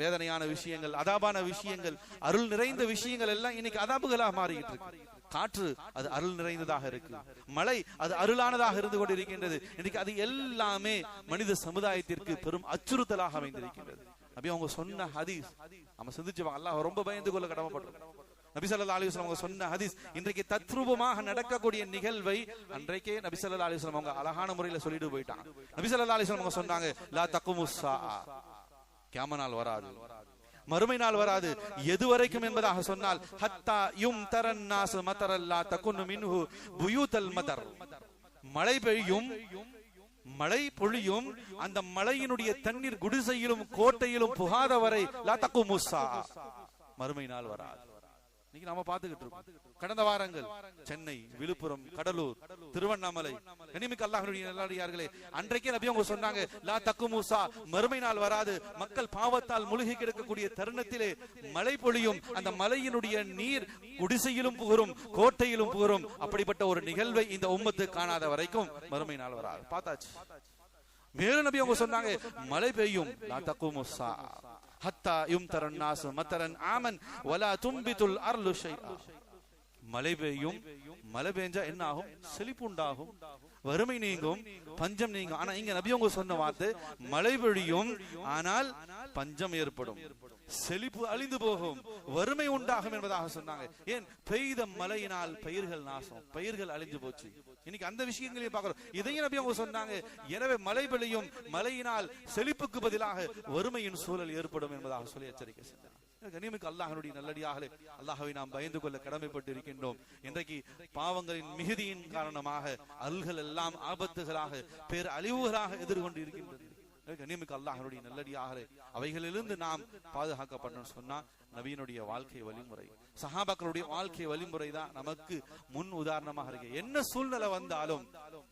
வேதனையான விஷயங்கள், அதாபான விஷயங்கள், அருள் நிறைந்த விஷயங்கள் எல்லாம் இன்னைக்கு அதாபுகளாக மாறிக்கிட்டு இருக்கு. காற்று அது அருள் நிறைந்ததாக இருக்கு, மழை அது அருளானதாக இருந்து கொண்டிருக்கின்றது. இன்னைக்கு அது எல்லாமே மனித சமுதாயத்திற்கு பெரும் அச்சுறுத்தலாக அமைந்திருக்கின்றது. நபி அவங்க சொன்ன ஹதீஸ் நம்ம சிந்திச்சுவாங்க, அல்லாஹ் ரொம்ப பயந்து கொள்ள கடமைப்பட்டிருக்கோம். நபி ஸல்லல்லாஹு அலைஹி வஸல்லம் அவங்க சொன்ன ஹதீஸ் இன்றைக்கு தத்ரூபமாக நடக்கக்கூடிய நிகழ்வை அன்றைக்கே நபி ஸல்லல்லாஹு அலைஹி வஸல்லம் அவங்க அழகான முறையில் சொல்லிட்டு போயிட்டாங்க. நபி ஸல்லல்லாஹு அலைஹி வஸல்லம் அவங்க சொன்னாங்க, லா தக்குமுஸ் ஸாஆ, கியாமத் நாள் வராது, மறுமை நாள் வராது. எதுவரைக்கும் என்பதாக சொன்னால் ஹத்தா யும்தரன் நாஸ் மதரல்லா தகுன் மின்ஹு புயூதல் மதர். மழை பெய்யும், மழை பொழியும், அந்த மழையினுடைய தண்ணீர் குடிசையிலும் கோட்டையிலும் புகாத வரை லா தக்குமுஸ் ஸாஆ, மறுமை நாள் வராது. இன்னைக்கு நாம பாத்துக்கிட்டு இருக்கோம். கடந்த வாரங்கள் சென்னை, விழுப்புரம், கடலூர், திருவண்ணாமலை, கண்ணியமிக்க அல்லாஹ்வுடைய நல்லடியார்களே, அன்றைக்கே நபி அவங்க சொன்னாங்க, லா தக்குமுஸா, மறுமை நாள் வராது. மக்கள் பாவத்தால் முழுகி கிடக்கக்கூடிய தருணத்திலே மழை பொழியும், அந்த மலையினுடைய நீர் குடிசையிலும் புகரும், கோட்டையிலும் புகரும். அப்படிப்பட்ட ஒரு நிகழ்வை இந்த உம்மத்து காணாத வரைக்கும் மறுமை நாள் வராது. பார்த்தாச்சு. மேலும் நபி அவங்க சொன்னாங்க, மழை பெய்யும், லா தக்குமுஸா ஹத்தா யும்தரன் நாஸ் மதரன் ஆமன் வலா தும்பிதுல் அர்லு ஷைஆ. மழை பெய்யும், மழை பெஞ்சா என்ன ஆகும்? செழிப்பு உண்டாகும், வறுமை நீங்கும், பஞ்சம் நீங்கும். ஆனா இங்க நபி அவங்க சொன்ன வார்த்தை, மழை பொழியும் ஆனால் பஞ்சம் ஏற்படும், செழிப்பு அழிந்து போகும், வறுமை உண்டாகும் என்பதாக சொன்னாங்க. ஏன்? பெய்த மழையினால் பயிர்கள் நாசம், பயிர்கள் அழிஞ்சு போச்சு. இன்னைக்கு அந்த விஷயங்களையும் பார்க்கிறோம். இதையும் நபி அவங்க சொன்னாங்க. எனவே மழை பொழியும், மழையினால் செழிப்புக்கு பதிலாக வறுமையின் சூழல் ஏற்படும் என்பதாக சொல்லி எச்சரிக்கை செஞ்சாங்க. கண்ணியமிக்க அல்லாஹ்வுடைய நல்லடியார்களே, அல்லாஹ்வை நாம் பயந்து கொள்ள கடமைப்பட்டு இருக்கின்றோம். இன்றைக்கு பாவங்களின் மிகுதியின் காரணமாக அல்கள் எல்லாம் ஆபத்துகளாக, பேர் அழிவுகளாக எதிர்கொண்டு இருக்கின்றது. கண்ணியமிக்க அல்லாஹ்வுடைய நல்லடியார்களே, அவைகளிலிருந்து நாம் பாதுகாக்கப்படணும் சொன்னா நபியினுடைய வாழ்க்கை வழிமுறை, சஹாபாக்களுடைய வாழ்க்கை வழிமுறை தான் நமக்கு முன் உதாரணமாக இருக்கு. என்ன சூழ்நிலை வந்தாலும்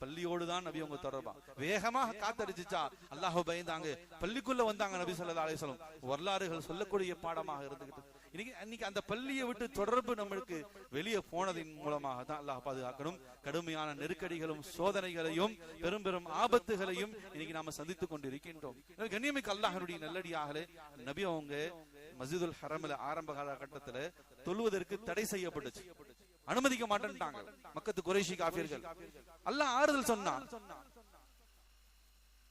பள்ளியோடு தான் நபி அவங்க தொடர்பா. வேகமாக காத்தடிச்சுச்சா அல்லாஹ் பயந்தாங்க, பள்ளிக்குள்ள வந்தாங்க நபி ஸல்லல்லாஹு அலைஹி வஸல்லம். வரலாறுகள் சொல்லக்கூடிய பாடமாக இருந்துகிட்டு இன்னைக்கு அந்த பள்ளியை விட்டு தொடர்பு நம்மளுக்கு வெளியே போனதின் மூலமாக தான் அல்லாஹ் பாதுகாக்கணும். கடுமையான நெருக்கடிகளும் சோதனைகளையும் பெரும் பெரும் ஆபத்துகளையும் இன்னைக்கு நாம சந்தித்துக் கொண்டிருக்கின்றோம். கண்ணியமிக்க அல்லாஹ்வுடைய நல்லடியார்களே, நபி அவங்க மஸ்ஜிதுல் ஹரம்ல ஆரம்ப காலகட்டத்துல தொழுவதற்கு தடை செய்யப்பட்டுச்சு. அனுமதிக்க மாட்டேன்ட்டாங்க மக்கத்து குறைஷி காஃபிர்கள். அல்லாஹ் ஆறுதல் சொன்னான்,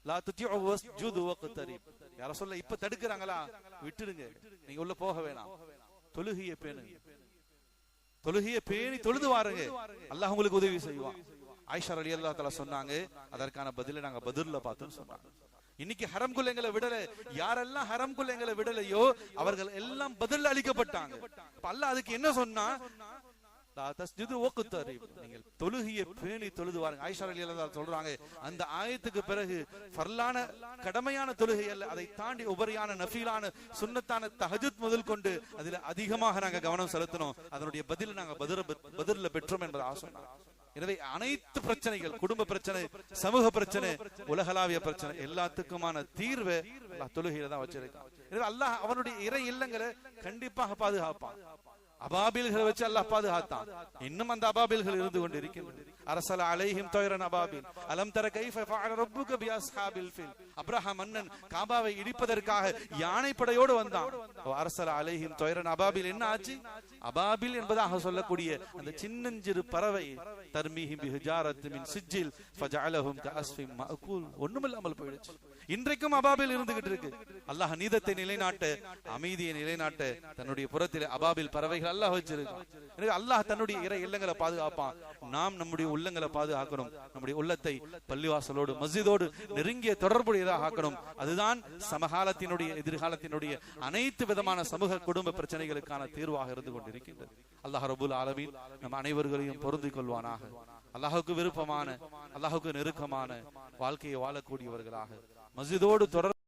லா துத்திஉ வஸ்ஜுது வக்தரிப். யா ரசூலல்லாஹ் இப்ப தடுக்கறாங்களா, விட்டுடுங்க, நீங்க உள்ள போக வேணாம், தொழுகையை பேணுங்க, தொழுகையை பேணி தொழுது வாருங்க, அல்லாஹ் உங்களுக்கு உதவி செய்வான். ஆயிஷா ரலியல்லாஹு தஆலா சொன்னாங்க, அதற்கான பதிலை நாங்க பத்ர்ல பார்த்தோம்னு சொன்னாங்க. இன்னைக்கு ஹரம் குல்லைங்களை விடல, யாரெல்லாம் ஹரம் குல்லைங்களை விடலையோ அவர்கள் எல்லாம் பதில் அளிக்கப்பட்டாங்க. அல்லாஹ் அதுக்கு என்ன சொன்னா, நீங்கள் தொழுகையை பேணி தொழுது வாருங்க. ஆயிஷா ரலியல்லாஹு சொல்றாங்க, அந்த ஆயத்துக்கு பிறகு ஃபர்லான கடமையான தொழுகை அல்ல, அதை தாண்டி உபரியான நஃபீலான சுன்னத்தான தஹஜ்ஜுத் முதல் கொண்டு அதில் அதிகமாக நாங்க கவனம் செலுத்தணும். அதனுடைய பதில் நாங்க பத்ர்ல பெற்றோம் என்பதை சொன்னாங்க. எனவே அனைத்து பிரச்சனைகள், குடும்ப பிரச்சனை, சமூக பிரச்சனை, உலகளாவிய பிரச்சனை எல்லாத்துக்குமான தீர்வை அல்லாஹ் தொழுகையில தான் வச்சிருக்கான். எனவே அல்லாஹ் அவனுடைய இறை இல்லங்களை கண்டிப்பாக பாதுகாப்பான். அபாபில்களை வச்சு அல்லாஹ் பாதுகாத்தான். இன்னும் அந்த அபாபில்கள் இருந்து கொண்டு இருக்கின்றன. அரசல அலைஹிம் தய்ரன் அபாபில் அலம் தர கைஃப ஃபஅல ரப்புக பி அஸ்ஹாபில் ஃபில். அப்ரஹாம் மன்னன் காபாவை இடிப்பதற்காக யானை படையோடு வந்தான். அரசல அலைஹிம் தய்ரன் அபாபில் என்ன ஆச்சு? அபாபில் என்பதாக சொல்லக்கூடிய அந்த சின்னஞ்சிறு பறவை தர்மீஹிம் பிஹிஜாரத் மின் சிஜ்ஜில் ஃபஜஅலஹும் கஅஸ்ஃபின் மஅகூல், ஒண்ணுமில்லாமல் போயிடுச்சு. இன்றைக்கும் அபாபில் இருந்துகிட்டு இருக்கு. அல்லாஹ் நீதத்தை நிலைநாட்ட, அமைதியை நிலைநாட்ட தன்னுடைய புறத்தில் அபாபில் பறவைகள் அல்லாஹ் வச்சிருக்கான். எனவே அல்லாஹ் தன்னுடைய இறை இல்லங்களை பாதுகாப்பான். நாம் நம்முடைய உள்ளங்களை பாதுகாக்கணும். நம்முடைய உள்ளத்தை பள்ளிவாசலோடு மஸ்ஜிதோடு நெருங்கிய தொடர்புடையதாக ஆக்கணும். அதுதான் சமகாலத்தினுடைய எதிர்காலத்தினுடைய அனைத்து விதமான சமூக குடும்ப பிரச்சனைகளுக்கான தீர்வாக இருந்து கொண்டிருக்கின்றது. அல்லாஹ் ரப்பல் ஆலமீன் நம் அனைவர்களையும் பொருந்திக் கொள்வானாக. அல்லாஹுக்கு விருப்பமான, அல்லாஹுக்கு நெருக்கமான வாழ்க்கையை வாழக்கூடியவர்களாக, மஸ்ஜிதோடு தொடர்